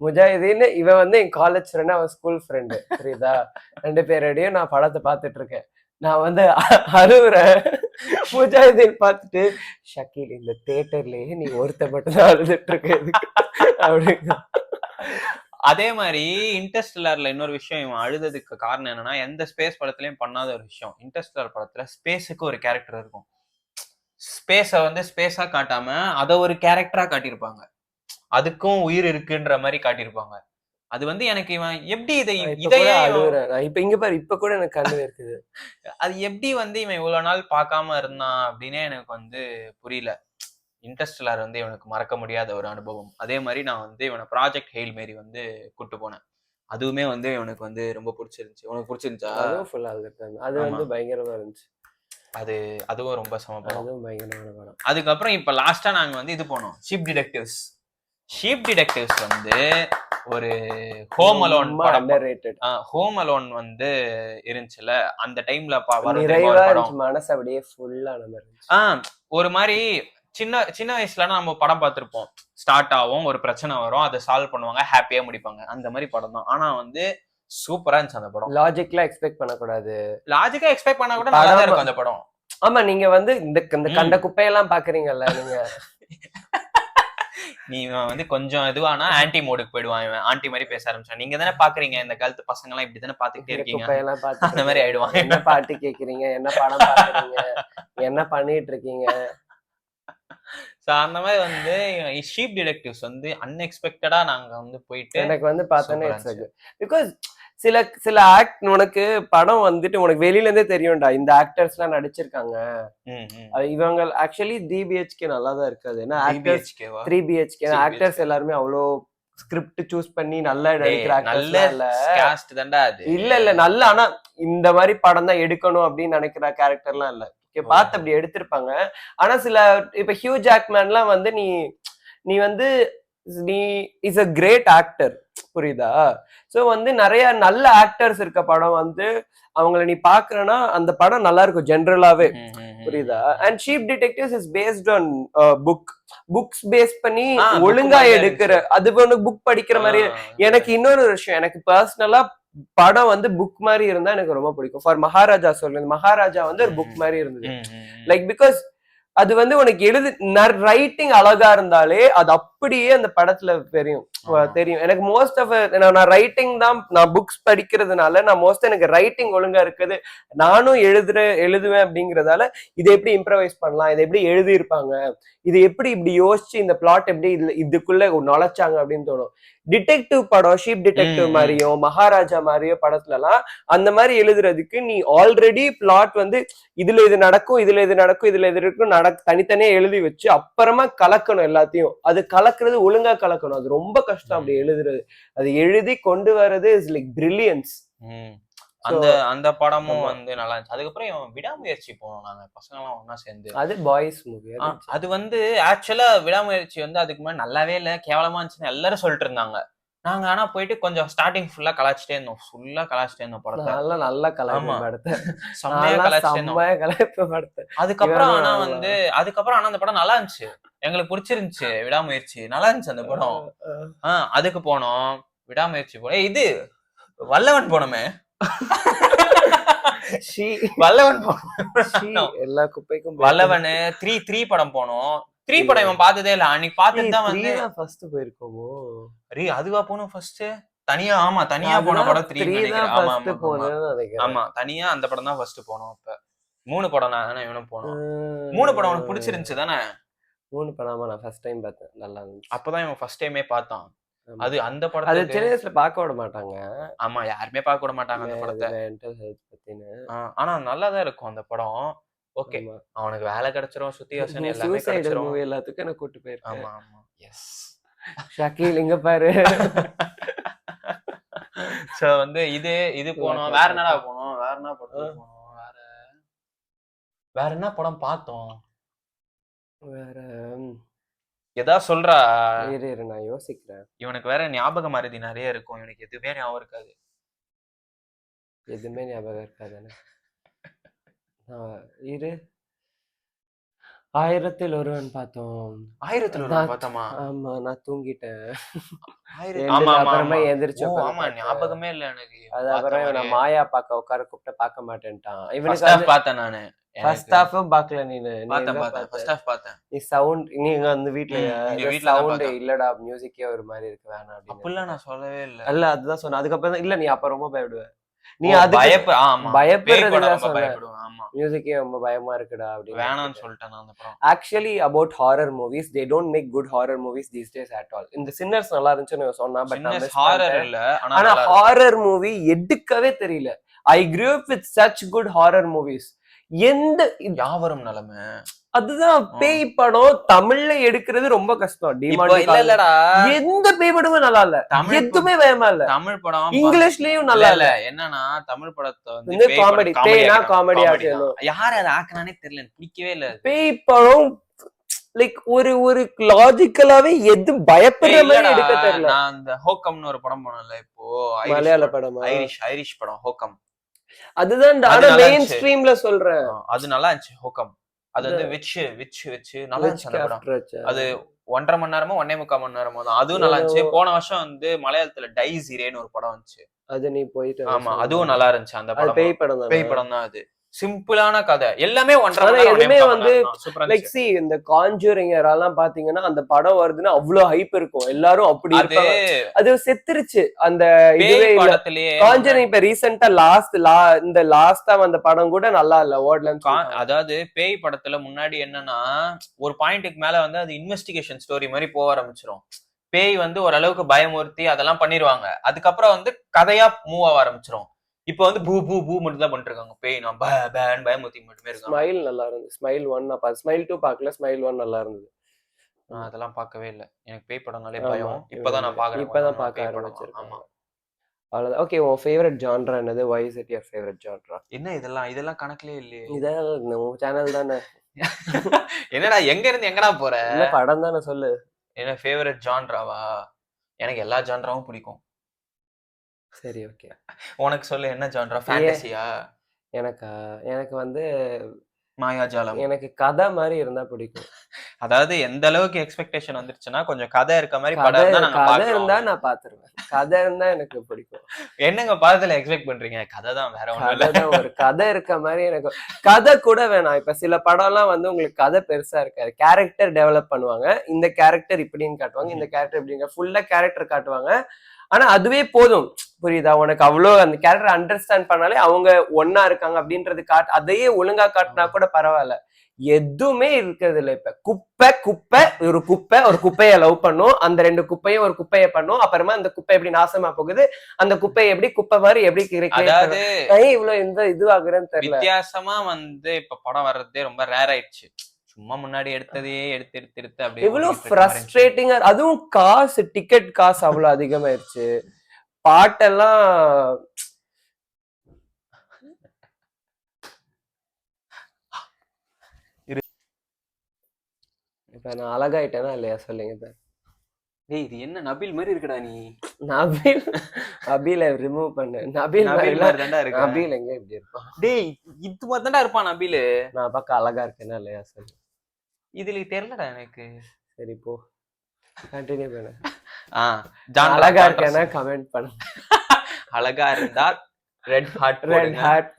முஜாஹிதீன். இவன் வந்து என் காலேஜ் ஃப்ரெண்ட், அவன் ஸ்கூல் ஃப்ரெண்டு. புரியுதா? 2 பேரோடையும் நான் படத்தை பார்த்துட்டு இருக்கேன். நான் வந்து அழுவுறேன். முஜாஹிதீன் பார்த்துட்டு, ஷக்கீல் இந்த தியேட்டர்லயே நீ ஒருத்த மட்டும் தான் அழுதுட்டு இருக்க அப்படின்னு. அதே மாதிரி இன்டர்ஸ்டெல்லார்ல இன்னொரு விஷயம் இவன் அழுததுக்கு காரணம் என்னன்னா, எந்த ஸ்பேஸ் படத்துலயும் பண்ணாத ஒரு விஷயம். இன்டர்ஸ்டெல்லார் படத்துல ஸ்பேஸுக்கு ஒரு கேரக்டர் இருக்கும். ஸ்பேஸ வந்து ஸ்பேஸா காட்டாம அத ஒரு கேரக்டரா காட்டியிருப்பாங்க. அதுக்கும் உயிர் இருக்குன்ற மாதிரி காட்டியிருப்பாங்க. அது வந்து எனக்கு இவன் எப்படி இதையே இப்ப இங்க பாரு, இப்ப கூட எனக்கு கண்ணு இருக்குது. அது எப்படி வந்து இவன் இவ்வளவு நாள் பார்க்காம இருந்தான் அப்படின்னே எனக்கு வந்து புரியல. இன்டர்ஸ்டெல்லார் வந்து இவனுக்கு மறக்க முடியாத ஒரு அனுபவம். அதே மாதிரி நான் வந்து இவனை ப்ராஜெக்ட் ஹெயில்மேரி வந்து கூட்டு போனேன். அதுவுமே வந்து இவனுக்கு வந்து ரொம்ப பிடிச்சிருந்துச்சு. உனக்கு பிடிச்சிருந்துச்சா? அது வந்து பயங்கரமா இருந்துச்சு. அதுவும் ரொம்ப சம படம். அதுவும் பயங்கரமான படம். அதுக்கப்புறம் இப்ப லாஸ்டா நாங்க வந்து இது போனோம், ஷிப் டிடெக்டிவ்ஸ். ஷீப் டிடெக்டிவ்ஸ் வந்து ஒரு ஹோம் அலோன் படம், அண்டர்ரேட்டட். ஹோம் அலோன் வந்து இருந்துச்சுல அந்த டைம்ல வரும் தெரியுமா நிறைவா ஒரு படம். இருந்துச்சு, மனசு அப்படியே ஃபுல்லா நம்ம இருந்துச்சு. ஒரு மாதிரி சின்ன சின்ன வயசுல நம்ம படம் பார்த்திருப்போம். ஸ்டார்ட் ஆகும், ஒரு பிரச்சனை வரும், அதை சால்வ் பண்ணுவாங்க, ஹாப்பியா முடிப்பாங்க. அந்த மாதிரி படம் தான். ஆனா வந்து சூப்பரா இருந்துச்சு அந்த படம். லாஜிக்லாம் எக்ஸ்பெக்ட் பண்ணக்கூடாது. லாஜிக்கா எக்ஸ்பெக்ட் பண்ணா கூட நல்லா தான் இருக்கும் அந்த படம். ஆமா, நீங்க வந்து இந்த கண்ட குப்பையெல்லாம் பாக்குறீங்கல்ல நீங்க. நீ வந்து கொஞ்சம் இதுவானா ஆன்டி மோடுக்கு போயிடுவான், இவன் ஆன்டி மாதிரி பேச ஆரம்பிச்சான். நீங்க தானே பாக்குறீங்க இந்த காலத்து பசங்க எல்லாம் இப்படி தானே பாத்துக்கிட்டே இருக்கீங்க, குப்பையெல்லாம் பார்த்து அந்த மாதிரி ஆயிடுவான். என்ன பாட்டு கேக்குறீங்க, என்ன படம் பாக்குறீங்க, என்ன பண்ணிட்டு இருக்கீங்க. அந்த மாதிரி வந்து ஷீப் டிடெக்டிவ்ஸ் வந்து அன்எக்ஸ்பெக்டடா நாங்க வந்து போயிட்டு எனக்கு வந்து பார்த்தோன்னே பிகாஸ் சில சில ஆக்ட் உனக்கு படம் வந்துட்டு உனக்கு வெளியில இருந்தே தெரியும்டா இந்த ஆக்டர்ஸ் எல்லாம் நடிச்சிருக்காங்க. இவங்க ஆக்சுவலி 3BHK நல்லா தான் இருக்காது. ஏன்னா ஆக்டர்ஸ் 3BHK ஆக்டர்ஸ் எல்லாருமே அவ்வளோ ஸ்கிரிப்ட் சூஸ் பண்ணி நல்லா நடிக்கிற இல்ல இல்ல நல்ல. ஆனா இந்த மாதிரி படம் தான் எடுக்கணும் அப்படின்னு நினைக்கிற கேரக்டர்லாம் இல்ல, பார்த்து அப்படி எடுத்திருப்பாங்க. ஆனா சில இப்ப ஹியூ ஜாக்மேன்லாம் வந்து நீ வந்து நீ இஸ் அ கிரேட் ஆக்டர், புரியுதா? சோ வந்து நிறைய நல்ல ஆக்டர்ஸ் இருக்க படம் வந்து அவங்கள நீ பாக்குறனா அந்த படம் நல்லா இருக்கும் ஜெனரலாவே, புரியுதா? And sheep detectives is based on books base பண்ணி ஒழுங்கா எடுக்கிற அது ஒண்ணு புக் படிக்கிற மாதிரி. எனக்கு இன்னொரு விஷயம், எனக்கு பர்சனலா படம் வந்து புக் மாதிரி இருந்தா எனக்கு ரொம்ப பிடிக்கும். ஃபார் மகாராஜா சொல்லுங்க, மகாராஜா வந்து ஒரு புக் மாதிரி இருந்தது. லைக் பிகாஸ் அது வந்து உனக்கு ரைட்டிங் அழகா இருந்தாலே அது அப்படியே அந்த படத்துல தெரியும். எனக்கு மோஸ்ட் ஆஃப் நான் ரைட்டிங் தான், நான் புக்ஸ் படிக்கிறதுனால நான் மோஸ்ட் எனக்கு ரைட்டிங் ஒழுங்கா இருக்குது, நானும் எழுதுவேன் அப்படிங்கறதால இதை எப்படி இம்ப்ரவைஸ் பண்ணலாம், இதை எப்படி எழுதியிருப்பாங்க, இது எப்படி இப்படி யோசிச்சு இந்த பிளாட் எப்படி இதுக்குள்ள நுழைச்சாங்க அப்படின்னு தோணும். டிடெக்டிவ் படம் ஷீப் டிடெக்டிவ் மாதிரியோ மகாராஜா மாதிரியோ படத்துல எல்லாம் அந்த மாதிரி எழுதுறதுக்கு நீ ஆல்ரெடி பிளாட் வந்து இதுல இது நடக்கும், இதுல இது நடக்கும், இதுல இது இருக்கும் தனித்தனியா எழுதி வச்சு அப்புறமா கலக்கணும் எல்லாத்தையும். அது கலக்குறது ஒழுங்கா கலக்கணும், அது ரொம்ப கஷ்டம் அப்படி எழுதுறது. அது எழுதி கொண்டு வர்றது இஸ் லைக் பிரில்லியன்ஸ். அந்த படமும் வந்து நல்லா இருந்துச்சு. அதுக்கப்புறம் விடாமுயற்சி போனோம் நாங்க பசங்க எல்லாம் ஒன்னா சேர்ந்து. அது பாய்ஸ் மூவி. அது வந்து ஆக்சுவலா விடாமுயற்சி வந்து அதுக்கு முன்னாடி நல்லாவே இல்ல, கேவலமா இருந்துச்சுன்னு எல்லாரும் சொல்லிட்டு இருந்தாங்க. நாங்க ஆனா போயிட்டு கொஞ்சம் ஸ்டார்டிங் ஃபுல்லா கலாச்சிட்டே இருந்தோம் படத்தை. நல்லா கலாய்ப்பு செம்மையா கலாய்ப்பு படத்தை. அதுக்கப்புறம் ஆனா அந்த படம் நல்லா இருந்துச்சு, எங்களுக்கு பிடிச்சிருந்துச்சு. விடாமுயற்சி நல்லா இருந்துச்சு அந்த படம். அதுக்கு போனோம், விடாமுயற்சி போனோம். இது வல்லவன் போனோமே, வல்லவன் எல்லா குப்பைக்கும் வல்லவன் 3 படம் போனோம். 3 படம் இவன் பார்த்ததே இல்ல, அன்னைக்கு பார்த்துட்டு தான் வந்து ஃபர்ஸ்ட் போயிருக்கோமோ. அதுவா போனோம் ஃபர்ஸ்ட் தனியா? ஆமா தனியா போன படம் 3 நினைக்கிறேன். ஆமா தனியா அந்த படம் தான் ஃபர்ஸ்ட் போனோம். அப்ப 3 படம் நான் இவனும் போனோம். 3 படம் உனக்கு பிடிச்சிருந்துச்சு தானே? 3 படம் நான் ஃபர்ஸ்ட் டைம் பார்த்தேன், நல்லா இருந்துச்சு. அப்பதான் இவன் ஃபர்ஸ்ட் டைமே பார்த்தான். அது அந்த படத்தை அது சின்ன வயசுல பார்க்க விட மாட்டாங்க. ஆமா யாருமே பார்க்க விட மாட்டாங்க அந்த படத்தை, மென்டல் ஹெல்த் பத்தின. ஆனா நல்லாதான் இருக்கும் அந்த படம். ஓகே, அவனுக்கு வேலை கிடைச்சிரும், சுத்தி வசனம் எல்லாமே கிடைச்சிரும். மூவி எல்லாத்துக்கும் நான் கூட்டி போயிருக்கேன். ஆமா ஆமா எஸ் ஷக்கீல் இங்க பாரு. சோ வந்து இது போனோம். வேற என்னடா போனோம், வேற என்ன படம் போனோம், வேற என்ன படம் பார்த்தோம்? வேற ஏதா சொல்றா. நான் யோசிக்கிறேன். இவனுக்கு வேற ஞாபக மறதி நிறைய இருக்கும், இவனுக்கு எதுவுமே ஞாபகம் இருக்காது. எதுவுமே ஞாபகம் இருக்காது. இரு, 1000ல் ஒருவன் பார்த்தோம். 1000ல் ஒருவன் பார்த்தோமா? ஆமா, நான் தூங்கிட்டேன். அப்புறமா எந்திரிச்சு. ஆமா ஞாபகமே இல்ல எனக்கு. அது அப்புறம் நான் மாயா உட்கார கூப்பிட்டு பார்க்க மாட்டேன்ட்டான். இவனுக்கு பார்த்தேன் நானு. ஃபர்ஸ்ட் ஹாஃபும் பார்க்கல நீ சவுண்ட் நீங்க அந்த வீட்ல சவுண்ட் இல்லடா, மியூசிக்கே ஒரு மாதிரி இருக்கு, வேணாம் அப்படின்னு. அப்பலாம் நான் சொல்லவே இல்ல. இல்ல அதுதான் சொன்னேன். அதுக்கப்புறம் இல்ல நீ அப்ப ரொம்ப பயப்படுவ, நீ அது பயப்படுறதுதான் சொன்ன. மியூசிக்கே ரொம்ப பயமா இருக்குடா அப்படின்னு வேணாம்னு சொல்லிட்டேன் நான். அந்த படம் actually about horror movies, they don't make good horror movies these days at all. இந்த சின்னர்ஸ் நல்லா இருந்துச்சுன்னு சொன்னா, பட் ஹாரர் இல்ல. ஆனா ஹாரர் மூவி எடுக்கவே தெரியல. I grew up with such good horror movies. எந்த யாவரும் நிலைமை அதுதான். பேய் படம் தமிழ்ல எடுக்கிறது ரொம்ப கஷ்டம். இல்லடா, எந்த பேய் படமும் நல்லா இல்ல, எதுவுமே பயமா இல்ல. தமிழ் படம் இங்கிலீஷ்லயும் நல்லா இல்ல. என்னன்னா தமிழ் படத்தை வந்து காமெடி பேய்னா காமெடி ஆக்கணும். யாரு அதை ஆக்குனானே தெரியல, பிடிக்கவே இல்ல. பேய் படம் லைக் ஒரு லாஜிக்கலாவே எது பயப்படுற ஏய், மாதிரி இல்லடா, எடுக்க தெரியல. நான் அந்த ஹோக்கம்னு ஒரு படம் போனேன்ல இப்போ, மலையாள படமா? ஐரிஷ் படம் ஹோக்கம். அதுதான் அது ஆனா நல்லா மெயின் இருந்துச்சு. ஸ்ட்ரீம்ல சொல்றேன். அது நல்லா இருந்துச்சு ஹோக்கம். அது வந்து வச்சு நல்லா இருந்துச்சு அந்த படம். அது 1.5 மணி நேரமோ 1.25 மணி நேரமோ தான். அதுவும் நல்லா இருந்துச்சு. போன வருஷம் வந்து மலையாளத்துல டைசீரேன்னு ஒரு படம் வந்துச்சு. அது நீ போயிட்டு ஆமா, அதுவும் நல்லா இருந்துச்சு. அந்த அது படம் பேய் படம் தானே? பேய் படம் தான் அது. சிம்பிளான கதை, எல்லாமே 1.5 ஆனா மணி நேரம், எதுவுமே 1.25 மணி வந்து நேரம் தான். சூப்பரா லைக் இருந்துச்சு. இந்த கான்ஜூரிங் எல்லாம் பாத்தீங்கன்னா அந்த படம் வருதுன்னா அவ்வளவு ஹைப் இருக்கும், எல்லாரும் அப்படி அது இருப்பாங்க. அது செத்துருச்சு அந்த இதுவே பேய் இல்ல. படத்திலேயே கான்ஜூரிங் இப்ப ரீசெண்டா இந்த லாஸ்டா வந்த படம் கூட நல்லா இல்ல, ஓடலன்னு. அதாவது பேய் படத்துல முன்னாடி என்னன்னா, ஒரு பாயிண்ட்டுக்கு மேல வந்து அது இன்வெஸ்டிகேஷன் ஸ்டோரி மாதிரி போக ஆரம்பிச்சிரும். பேய் வந்து ஓரளவுக்கு பயமுறுத்தி அதெல்லாம் பண்ணிருவாங்க. அதுக்கப்புறம் வந்து கதையா மூவ் ஆக ஆரம்பிச்சிரும். இப்ப வந்து பூ பூ பூ மட்டும் தான் பண்ணிட்டு இருக்காங்க. பேய் நான் பயமுறுத்தி மட்டுமே இருக்காங்க. ஸ்மைல் நல்லா இருந்தது. ஸ்மைல் 1 நான் பார்த்தேன். ஸ்மைல் 2 பார்க்கல, ஸ்மைல் 1 நல்லா இருந்தது. நான் அதெல்லாம் பார்க்கவே இல்ல. எனக்கு பேய் படம்னாலே ஆமா, பயம். இப்பதான் நான் பார்க்கறேன். இப்பதான் பார்க்க பேய் படம். ஆரம்பிச்சிருக்கேன். ஆமா. அவ்வளவுதான். ஓகே, உன் ஃபேவரட் ஜான்ரா என்னது? why is it your favorite genre? என்ன இதெல்லாம் கணக்குலயே இல்லையே. இதான் உன் சேனல் தானே. என்னடா, எங்க இருந்து எங்கடா போற? என்ன படம் தானே சொல்லு. என்ன ஃபேவரட் ஜான்ராவா? எனக்கு எல்லா ஜான்ராவும் பிடிக்கும். சரி, ஓகே. உனக்கு சொல்லு, என்ன ஜான்ரா? ஃபேண்டசியா? எனக்கு வந்து மாயாஜாலம். எனக்கு கதை மாதிரி இருந்தா பிடிக்கும். அதாவது எந்த அளவுக்கு எக்ஸ்பெக்டேஷன் வந்துருச்சுன்னா, கொஞ்சம் கதை இருக்க மாதிரி கதை படம் தான் நாங்க கதை இருந்தா பார்க்கிறோம். நான் பாத்துருவேன். கதை இருந்தா எனக்கு பிடிக்கும். என்னங்க படத்துல எக்ஸ்பெக்ட் பண்றீங்க? கதை தான், வேற ஒண்ணும் இல்ல. கதை தான், ஒரு கதை இருக்க மாதிரி எனக்கு. கதை கூட வேணாம். இப்ப சில படம்லாம் வந்து உங்களுக்கு கதை பெருசா இருக்காது, கேரக்டர் டெவலப் பண்ணுவாங்க. இந்த கேரக்டர் இப்படின்னு காட்டுவாங்க, இந்த கேரக்டர் இப்படிங்க ஃபுல்லா கேரக்டர் காட்டுவாங்க. ஆனா அதுவே போதும், புரியுதா உனக்கு? அவ்வளோ அந்த கேரக்டர் அண்டர்ஸ்டாண்ட் பண்ணாலே அவங்க ஒன்னா இருக்காங்க அப்படின்றது அதையே ஒழுங்கா காட்டினா கூட பரவாயில்ல. எதுவுமே இருக்கிறது இல்ல. இப்ப குப்பை ஒரு குப்பையை லவ் பண்ணும், அந்த 2 குப்பையும் ஒரு குப்பையை பண்ணும், அப்புறமா அந்த குப்பை எப்படி நாசமா போகுது, அந்த குப்பை எப்படி குப்பை மாதிரி எப்படி அதாவது இவ்வளவு இந்த இதுவாகுறேன்னு தெரியல. வித்தியாசமா வந்து இப்ப படம் வர்றதே ரொம்ப ரேர் ஆயிடுச்சு. சும்மா முன்னாடி எடுத்ததையே எடுத்து அப்படியே எவ்வளவு ஃப்ரஸ்ட்ரேட்டிங்கா. அதுவும் காசு, டிக்கெட் காசு அவ்வளவு அதிகமாயிருச்சு. பாட்டெல்லாம் இப்ப நான் அழகாயிட்டேனா இல்லையா சொல்லுங்க இப்ப. டேய், இது என்ன நபில் மாதிரி இருக்குடா நீ. நபீல ரிமூவ் பண்ணு. நபீல் மாதிரி தான்டா இருக்கு. நபீல் எங்க இப்படி இருப்பான்? டேய், இது மாதிரி தான்டா இருப்பான் நபீல். நான் பார்க்க அழகா இருக்கேனா இல்லையா சொல்லு. இதுல தெரியலடா எனக்கு. சரி போ, கண்டினியூ பண்ணு. அழகா இருக்கேனா கமெண்ட் பண்ணு. அழகா இருந்தா ரெட் ஹார்ட்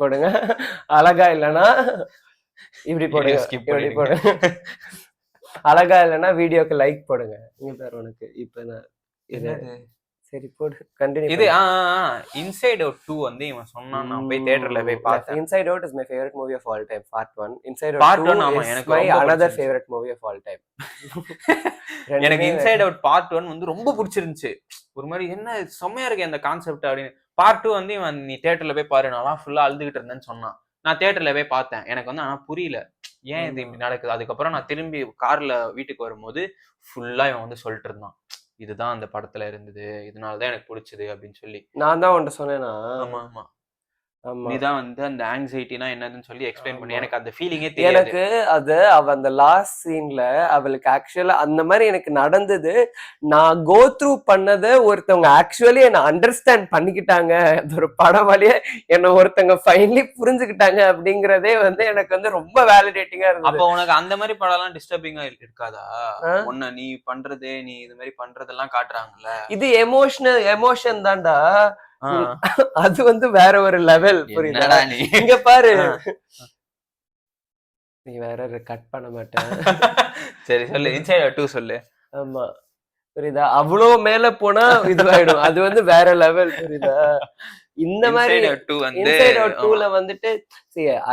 போடுங்க. அழகா இல்லனா இப்படி போடுங்க, இப்படி போடுங்க. அழகா இல்லனா வீடியோக்கு லைக் போடுங்க. இங்க பாரு உனக்கு இப்ப நான் என்னது. சரி போடு, கண்டினியூ. இது இன்சைட் அவுட் 2 வந்து இவன் சொன்னான், நான் போய் தியேட்டர்ல போய் பார்த்தேன். Inside Out is my favourite movie of all time, part 1. Inside part out 1 ஆமா, இஸ் எனக்கு மை ரொம்ப another favorite movie of all time. எனக்கு இன்சைட் அவுட் பார்ட் 1 வந்து ரொம்ப பிடிச்சிருந்துச்சு. ஒரு மாதிரி என்ன செம்மையா இருக்கு அந்த கான்செப்ட் அப்படின்னு. பார்ட் 2 வந்து இவன் நீ தியேட்டர்ல போய் பாரு, நான் ஃபுல்லா அழுதுகிட்டு இருந்தேன்னு சொன்னான். நான் தியேட்டர்ல போய் பார்த்தேன். எனக்கு வந்து ஆனா புரியல ஏன் இது இப்படி நடக்குது. அதுக்கப்புறம் நான் திரும்பி கார்ல வீட்டுக்கு வரும்போது ஃபுல்லா இவன் வந்து சொல்லிட்டு இருந்தான், இதுதான் அந்த படத்துல இருந்தது, இதனாலதான் எனக்கு பிடிச்சது அப்படின்னு சொல்லி. நான் தான் உன்கிட்ட சொன்னேனா? ஆமா ஆமா, நீதான் வந்து அந்த ஆங்ஸைட்டினா என்னதுன்னு சொல்லி எக்ஸ்பிளைன் பண்ணி. எனக்கு அந்த ஃபீலிங்கே தெரியாது. எனக்கு அது அவ அந்த லாஸ்ட் சீன்ல அவளுக்கு ஆக்சுவலா அந்த மாதிரி எனக்கு நடந்தது. நான் கோ த்ரூ பண்ணதை ஒருத்தவங்க ஆக்சுவலி என்ன அண்டர்ஸ்டாண்ட் பண்ணிக்கிட்டாங்க, ஒரு படம் வழியே என்ன ஒருத்தவங்க ஃபைனலி புரிஞ்சுக்கிட்டாங்க அப்படிங்கறதே வந்து எனக்கு வந்து ரொம்ப வேலிடேட்டிங்கா இருந்தது. அப்ப உனக்கு அந்த மாதிரி படம் எல்லாம் டிஸ்டர்பிங்கா இருக்காதா? ஒன்ன நீ பண்றது, நீ இது மாதிரி பண்றதெல்லாம் காட்டுறாங்கல்ல, இது எமோஷன் தான்டா. அது வந்து வேற ஒரு லெவல், புரியுதா? இங்க பாரு, நீ வேற கட் பண்ண மாட்டேன். சரி சொல்லு, இன்சைட் அவுட் 2 சொல்லு. ஆமா, புரியுதா? அவ்வளோ மேல போனா இதுவாயிடும், அது வந்து வேற லெவல், புரியுதா? இந்த மாதிரி இன்சைட் அவுட் 2ல வந்துட்டு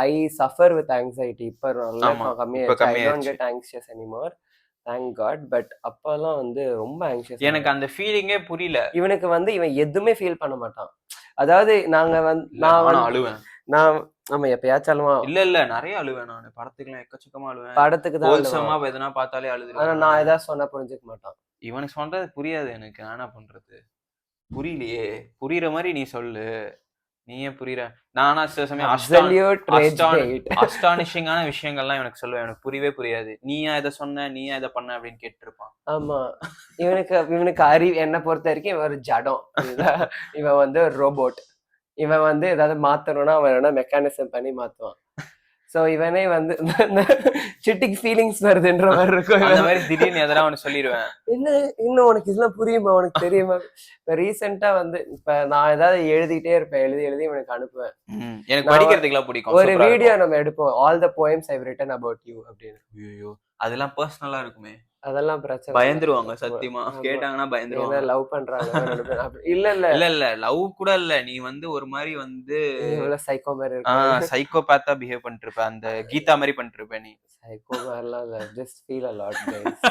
ஐ சஃபர் வித் ஆங்ஸைட்டி. இப்ப நல்லா கம்மியாயிடுச்சு. I don't get anxious anymore, thank God. But அப்பெல்லாம் வந்து ரொம்ப ஆங்ஷியஸ். எனக்கு அந்த ஃபீலிங்கே புரியல. இவனுக்கு வந்து இவன் எதுவுமே ஃபீல் பண்ண மாட்டான். அதாவது நாங்க வந்து நான் அழுவேன். நான் ஆமா எப்பயாச்சும் அழுவான். இல்ல நிறைய அழுவேன் நான். படத்துக்குலாம் எக்கச்சக்கமா அழுவேன். படத்துக்கு தான் ஹோல்சமா எதனா பார்த்தாலே அழுதுருவேன். ஆனா நான் ஏதாவது சொன்னா புரிஞ்சுக்க மாட்டான். இவனுக்கு சொல்றது புரியாது எனக்கு, நான் என்ன பண்றது? புரியலையே, புரியுற மாதிரி நீ சொல்லு. நீயே புரியற. நானா சில சமயம் அப்சல்யூட் ரேஜ் பெயிட். அஸ்டானிஷிங்கான விஷயங்கள்லாம் எனக்கு சொல்லுவேன், எனக்கு புரியவே புரியாது. நீயா இதை சொன்ன, நீயா இதை பண்ண அப்படின்னு கேட்டு இருப்பான். ஆமா, இவனுக்கு அறிவு என்ன பொறுத்த வரைக்கும் இவன் ஒரு ஜடம். இவன் வந்து ஒரு ரோபோட். இவன் வந்து ஏதாவது மாத்தணும்னா அவன் வேணா மெக்கானிசம் பண்ணி மாத்துவான். சோ இவனே வந்து சிட்டிக்கு ஃபீலிங்ஸ் வருதுன்ற மாதிரி இருக்கும். அந்த மாதிரி திடீர்னு எதனா ஒண்ணு சொல்லிடுவேன். என்ன இன்னும் உனக்கு இதெல்லாம் புரியுமா, உனக்கு தெரியுமா? இப்ப ரீசெண்டா வந்து இப்ப நான் ஏதாவது எழுதிட்டே இருப்பேன், எழுதி எழுதி இவனுக்கு அனுப்புவேன். எனக்கு படிக்கிறதுக்குலாம் பிடிக்கும். ஒரு வீடியோ நம்ம எடுப்போம், all the poems I've return about you அப்படின்னு. ஐயோ, அதெல்லாம் பர்சனலா இருக்குமே. அதெல்லாம் பிரச்சனை, பயந்துருவாங்க சத்தியமா. கேட்டாங்கன்னா பயந்துருவாங்க. லவ் பண்றாங்க. இல்ல இல்ல இல்ல இல்ல, லவ் கூட இல்ல, நீ வந்து ஒரு மாதிரி வந்து சைக்கோ மாதிரி இருக்கு. சைக்கோபாத்தா பிஹேவ் பண்ணிட்டு இருப்ப, அந்த கீதா மாதிரி பண்ணிட்டு இருப்ப நீ. சைக்கோ மாதிரிலாம் இல்ல, just feel a lot guys.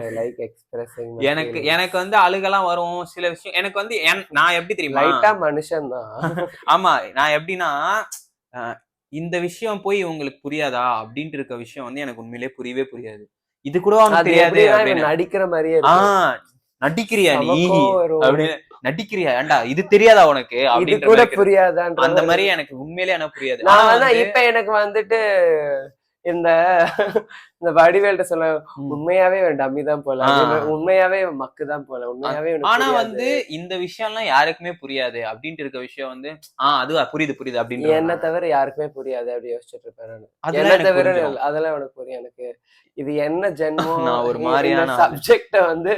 I like expressing my எனக்கு வந்து அழுகெல்லாம் வரும் சில விஷயம். எனக்கு வந்து நான் எப்படி தெரியுமா, லைட்டா மனுஷன் தான். ஆமா, நான் எப்படின்னா இந்த விஷயம் போய் உங்களுக்கு புரியாதா அப்படின்ட்டு இருக்க விஷயம் வந்து எனக்கு உண்மையிலே புரியவே புரியாது. இது கூட தெரியாது, நடிக்கிற மாதிரியே. நடிக்கிறியா நீ அப்படின்னு நடிக்கிறியா, ஏண்டா இது தெரியாதா உனக்கு அப்படின்னு கூட புரியாதா, அந்த மாதிரி எனக்கு உண்மையிலே எனக்கு புரியாது. இப்ப எனக்கு வந்துட்டு இந்த வடிவேல்ட்ட சொல்ல, உண்மையாவே டம்மி தான் போல, உண்மையாவே மக்கு தான் போல, உண்மையாவே. ஆனா வந்து இந்த விஷயம் எல்லாம் யாருக்குமே புரியாது அப்படின்ட்டு இருக்க விஷயம் வந்து அது புரியுது புரியுது அப்படின்னு என்ன தவிர யாருக்குமே புரியாது அப்படி யோசிச்சுட்டு இருப்பேன் நான். என்ன தவிர அதெல்லாம் எனக்கு புரியும். எனக்கு இது என்ன ஜென்மம், நான் ஒரு மாதிரியான சப்ஜெக்ட வந்து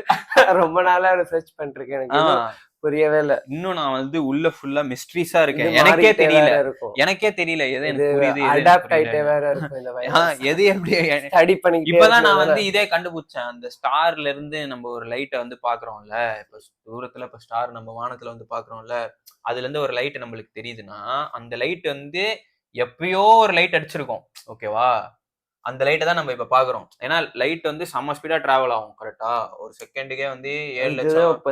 ரொம்ப நாளா ரிசர்ச் பண்ணிருக்கேன், எனக்கு புரியவே இல்ல. இன்னும் நான் வந்து உள்ள ஃபுல்லா மிஸ்ட்ரீஸா இருக்கேன். எனக்கே தெரியல எது எனக்கு புரியுது, அடாப்ட் ஆயிட்டே வேற இருக்கும் இந்த வயசு. எது எப்படி ஸ்டடி பண்ணி இப்பதான் நான் வந்து இதே கண்டுபிடிச்சேன். அந்த ஸ்டார்ல இருந்து நம்ம ஒரு லைட்டை வந்து பாக்குறோம்ல, இப்ப தூரத்துல இப்ப ஸ்டார் நம்ம வானத்துல வந்து பாக்குறோம்ல, அதுல இருந்து ஒரு லைட் நம்மளுக்கு தெரியுதுன்னா அந்த லைட் வந்து எப்பயோ ஒரு லைட் அடிச்சிருக்கோம், ஓகேவா? அந்த லைட்டை தான் நம்ம இப்ப பாக்குறோம். ஏன்னா லைட் வந்து செம்ம ஸ்பீடா டிராவல் ஆகும். கரெக்டா ஒரு செகண்டுக்கே வந்து 7 லட்சம்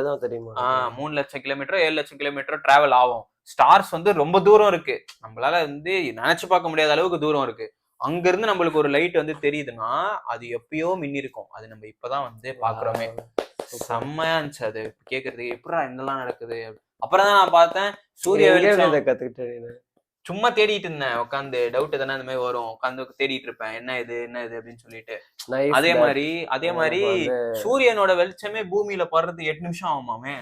3 லட்சம் கிலோமீட்டர் 7 லட்சம் கிலோமீட்டர் டிராவல் ஆகும். ஸ்டார்ஸ் வந்து ரொம்ப தூரம் இருக்கு, நம்மளால வந்து நினைச்சு பார்க்க முடியாத அளவுக்கு தூரம் இருக்கு. அங்க இருந்து நம்மளுக்கு ஒரு லைட் வந்து தெரியுதுன்னா அது எப்பயோ மின்னி இருக்கும். அது நம்ம இப்பதான் வந்து பாக்குறோமே. செம்மையா இருந்துச்சு அது கேக்குறதுக்கு. எப்படா இதெல்லாம் நடக்குது. அப்புறம் தான் நான் பார்த்தேன் சூரிய வெளிச்சம். கத்துக்கிட்டேன், சும்மா தேடிட்டு இருந்தேன் உட்காந்து. டவுட் எதனா இந்த மாதிரி வரும், உட்காந்து தேடிட்டு இருப்பேன் என்ன இது அப்படின்னு சொல்லிட்டு. அதே மாதிரி சூரியனோட வெளிச்சமே பூமியில படுறது 8 நிமிஷம் ஆகுமாமே.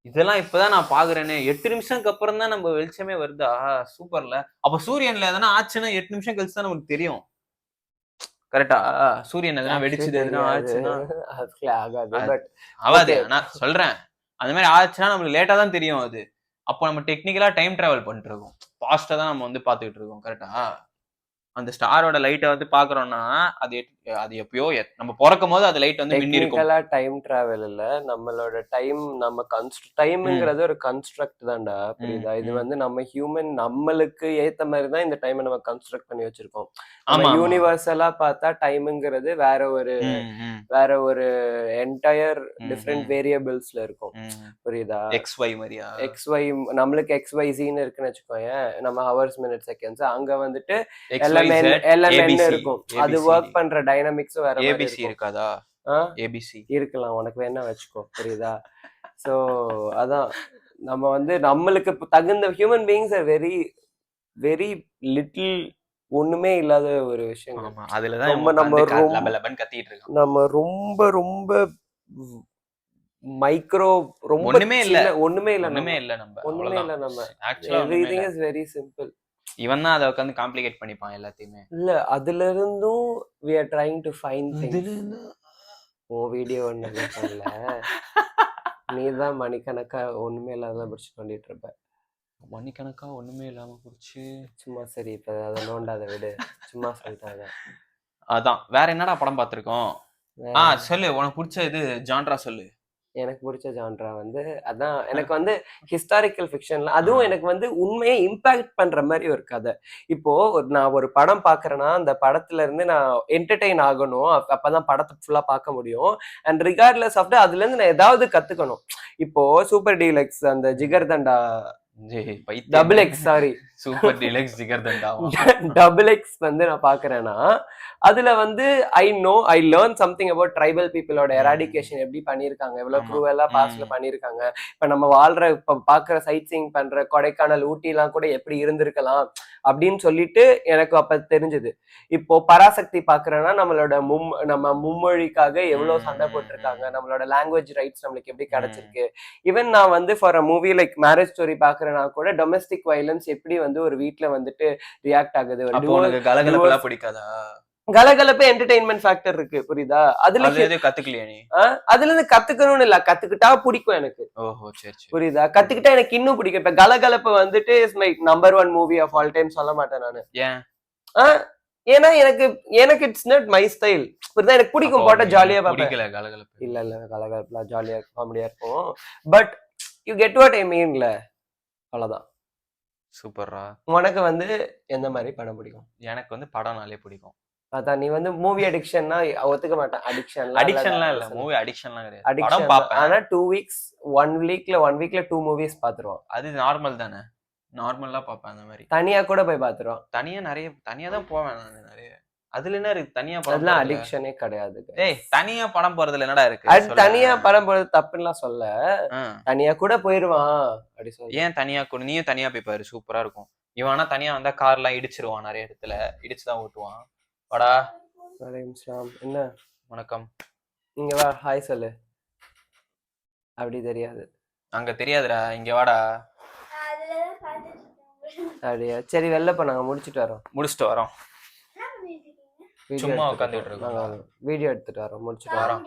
இதெல்லாம் இப்பதான் நான் பாக்குறேன்னு. 8 நிமிஷம்க்கு அப்புறம் தான் நம்ம வெளிச்சமே வருதா? சூப்பர்ல. அப்ப சூரியன்ல எதனா ஆச்சுன்னா 8 நிமிஷம் கழிச்சு தான் நமக்கு தெரியும். கரெக்டா? சூரியன் எதனா வெடிச்சது எதனா ஆச்சுன்னா ஆகாது. நான் சொல்றேன், அந்த மாதிரி ஆச்சுன்னா நம்மளுக்கு லேட்டா தான் தெரியும் அது. அப்போ நம்ம டெக்னிக்கலா டைம் டிராவல் பண்ணிட்டு இருக்கோம், ஃபாஸ்டா தான் நம்ம வந்து பாத்துக்கிட்டு இருக்கோம். கரெக்டா? அந்த ஸ்டாரோட லைட்டை வந்து பாக்குறோம்னா அது எப்பயோ நம்ம பிறக்கும் போது அந்த லைட் வந்து மின்னி இருக்கும். டைம் டிராவல் இல்ல, நம்மளோட டைம், நம்ம டைம்ங்கிறது ஒரு கன்ஸ்ட்ரக்ட் தான்டா, புரியுதா? இது வந்து நம்ம ஹியூமன் நம்மளுக்கு ஏத்த மாதிரி தான் இந்த டைமை நம்ம கன்ஸ்ட்ரக்ட் பண்ணி வச்சிருக்கோம். யூனிவர்சலா பார்த்தா டைம்ங்கிறது வேற ஒரு என்டையர் டிஃபரெண்ட் வேரியபிள்ஸ்ல இருக்கும், புரியுதா? XY மாதிரியா? XY நம்மளுக்கு XYZன்னு இருக்குன்னு வச்சுக்கோங்க, நம்ம ஹவர்ஸ் மினிட் செகண்ட்ஸ். அங்க வந்துட்டு இருக்கும், அது ஒர்க் பண்ற டைனமிக்ஸும் வேற மாதிரி ABC இருக்காதா? ABC இருக்கலாம், உனக்கு வேணா வச்சுக்கோ, புரியுதா? சோ அதான் நம்ம வந்து நம்மளுக்கு தகுந்த human beings are very very little, ஒண்ணுமே இல்லாத ஒரு விஷயம். அதுலதான் நம்ம ரொம்ப ரொம்ப மைக்ரோ, ரொம்ப ஒண்ணுமே இல்ல நம்ம எவ்ரிதிங் இஸ் வெரி சிம்பிள். இவன் தான் அதை உட்காந்து காம்ப்ளிகேட் பண்ணிப்பான் எல்லாத்தையுமே. இல்ல, அதுல இருந்தும் we are trying to find things. ஓ வீடியோ ஒண்ணு பண்ணல, நீதான் மணிக்கணக்கா ஒண்ணுமே இல்லாத பிடிச்சு பண்ணிட்டு இருப்ப. மணிக்கணக்கா ஒண்ணுமே இல்லாம பிடிச்சு சும்மா. சரி, இப்ப அதை நோண்டாத விடு, சும்மா சொல்லிட்டாங்க. அதான் வேற என்னடா படம் பார்த்திருக்கோம்? சொல்லு, உனக்கு பிடிச்ச இது ஜான்ரா சொல்லு. எனக்கு பிடிச்ச ஜான்ரா வந்து அதான், எனக்கு வந்து ஹிஸ்டாரிக்கல் ஃபிக்ஷன்ல, அதுவும் எனக்கு வந்து உண்மையை இம்பாக்ட் பண்ற மாதிரி ஒரு கதை. இப்போ நான் ஒரு படம் பாக்குறேன்னா அந்த படத்துல இருந்து நான் என்டர்டெயின் ஆகணும், அப்பதான் படத்தை ஃபுல்லா பார்க்க முடியும். அண்ட் ரிகார்ட்லெஸ் ஆஃப் அதுல இருந்து நான் ஏதாவது கத்துக்கணும். இப்போ சூப்பர் டீலக்ஸ் அந்த Jigarthanda double X sorry super deluxe ஜிகர்தண்டாவா? டபுள் எக்ஸ் வந்து நான் பாக்குறேன்னா அதுல வந்து I learn something about tribal பீப்புளோட எராடிகேஷன் எப்படி பண்ணிருக்காங்க, எவ்வளவு ஆமா. க்ரூவலா பாஸ்ட்ல பண்ணிருக்காங்க. இப்ப நம்ம வாழ்ற இப்ப பாக்குற சைட் சீயிங் பண்ற கொடைக்கானல் ஊட்டி எல்லாம் கூட எப்படி இருந்திருக்கலாம் அப்படின்னு சொல்லிட்டு எனக்கு அப்ப தெரிஞ்சது. இப்போ பராசக்தி பாக்குறேன்னா நம்ம மும்மொழிக்காக எவ்வளவு சண்டை போட்டிருக்காங்க, நம்மளோட லாங்குவேஜ் ரைட்ஸ் நம்மளுக்கு எப்படி கிடைச்சிருக்கு. ஈவன் நான் வந்து for a movie like marriage story பாக்குறேன்னா கூட டொமஸ்டிக் வயலன்ஸ் எப்படி வந்து ஒரு வீட்ல வந்துட்டு ரியாக்ட் ஆகுது. ஒரு அப்போ உனக்கு கலகலப்பெல்லாம் பிடிக்காதா? கலகலப்பு என்டர்டெயின்மெண்ட் ஃபேக்டர் இருக்கு புரியுதா. அதுல எதுவும் கத்துக்கலையா நீ? அதுல இருந்து கத்துக்கணும்னு இல்ல, கத்துக்கிட்டா பிடிக்கும் எனக்கு. ஓஹோ சரி சரி. புரியுதா, கத்துக்கிட்டா எனக்கு இன்னும் பிடிக்கும். இப்ப கலகலப்பு வந்துட்டு is my number 1 movie of all time சொல்ல மாட்டேன் நானு. ஏன்? ஏன்னா எனக்கு இட்ஸ் நாட் மை ஸ்டைல். புரியுதா, எனக்கு பிடிக்கும் போட்டா ஜாலியா பாப்பேன். பிடிக்கல கலகலப்பு? இல்ல கலகலப்புலாம் ஜாலியா காமெடியா இருக்கும். But you get what I மீன்ல, அவ்வளவுதான். சூப்பர்ரா. உனக்கு வந்து எந்த மாதிரி படம் பிடிக்கும்? எனக்கு வந்து படம்னாலே பிடிக்கும். அதான் நீ வந்து மூவி அடிக்ஷன்னா ஒத்துக்க மாட்டேன். அடிக்ஷன்லாம் இல்ல, மூவி அடிக்ஷன்லாம் கிடையாது. படம் அடிக்ஷன் பாப்பேன். ஆனா 2 வீக்ஸ் 1 வீக்ல 2 மூவிஸ் பாத்துருவோம். அது நார்மல் தானே, நார்மலா பாப்பேன் அந்த மாதிரி. தனியா கூட போய் பாத்துருவோம். தனியா தான் போவேன் நான் நிறைய. அதுல என்ன இருக்கு தனியா படம்? அதெல்லாம் அடிக்ஷனே கிடையாது. ஏய் தனியா படம் போறதுல என்னடா இருக்கு? அது தனியா படம் போறது தப்புன்னுலாம் சொல்ல, தனியா கூட போயிருவான் அப்படி சொல்ல. ஏன் தனியா கூட? நீயும் தனியா போய் பாரு, சூப்பரா இருக்கும். இவனா தனியா வந்தா கார்லாம் இடிச்சிருவான், நிறைய இடத்துல இடிச்சுதான் ஓட்டுவான். வாடா. வலைக்கம் என்ன? வணக்கம். இங்க வா, ஹாய் சொல்லு. அப்படி தெரியாது, அங்க தெரியாதுடா, இங்க வாடா. அப்படியா, சரி வெளில போ, நாங்க முடிச்சுட்டு வரோம். சும்மா உட்காந்துட்டு இருக்கோம், வீடியோ எடுத்துட்டு வரோம், முடிச்சுட்டு வரோம்.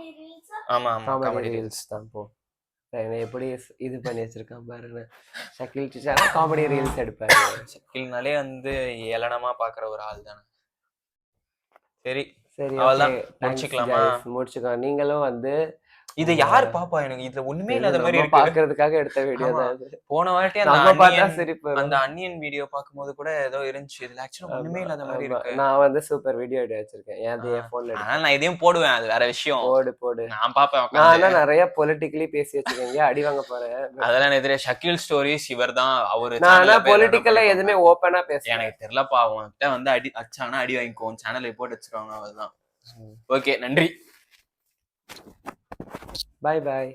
ஆமா காமெடி ரீல்ஸ் தான். போ, எப்படி இது பண்ணி வச்சிருக்கான் பாருங்க. ஷக்கில் காமெடி ரீல்ஸ் எடுப்பாரு. ஷக்கில்னாலே வந்து ஏளனமா பாக்குற ஒரு ஆள் தானே. சரி அவ்வளவுதான், முடிச்சுக்கலாம். நீங்களும் வந்து இத யார் பாப்பா? எனக்கு இதுல ஒண்ணுமே இல்லாத மாதிரி பாக்குறதுக்காக எடுத்த வீடியோ தான் இது. போன வாட்டி அந்த அன்னியன் வீடியோ பாக்கும்போது கூட ஏதோ இருந்துச்சு, இதுல ஆக்சுவலா ஒண்ணுமே இல்லாத மாதிரி இருக்கு. நான் வந்து சூப்பர் வீடியோ எடுத்து வச்சிருக்கேன் என் போன்ல. நான் இதையும் போடுவேன், அது வேற விஷயம். போடு நான் பாப்பேன். நான் நிறைய பொலிட்டிக்கலி பேசி வச்சிருக்கேன், அடி வாங்க போறேன். அதெல்லாம் எதிரே ஷக்கில் ஸ்டோரிஸ் இவர் தான் அவரு. நான் பொலிட்டிக்கலா எதுவுமே ஓப்பனா பேச எனக்கு தெரியலப்பா. அவன்கிட்ட வந்து அச்சானா அடி வாங்கிக்கோ, சேனல்ல போட்டு வச்சிருவாங்க, அதுதான். ஓகே, நன்றி. Bye bye.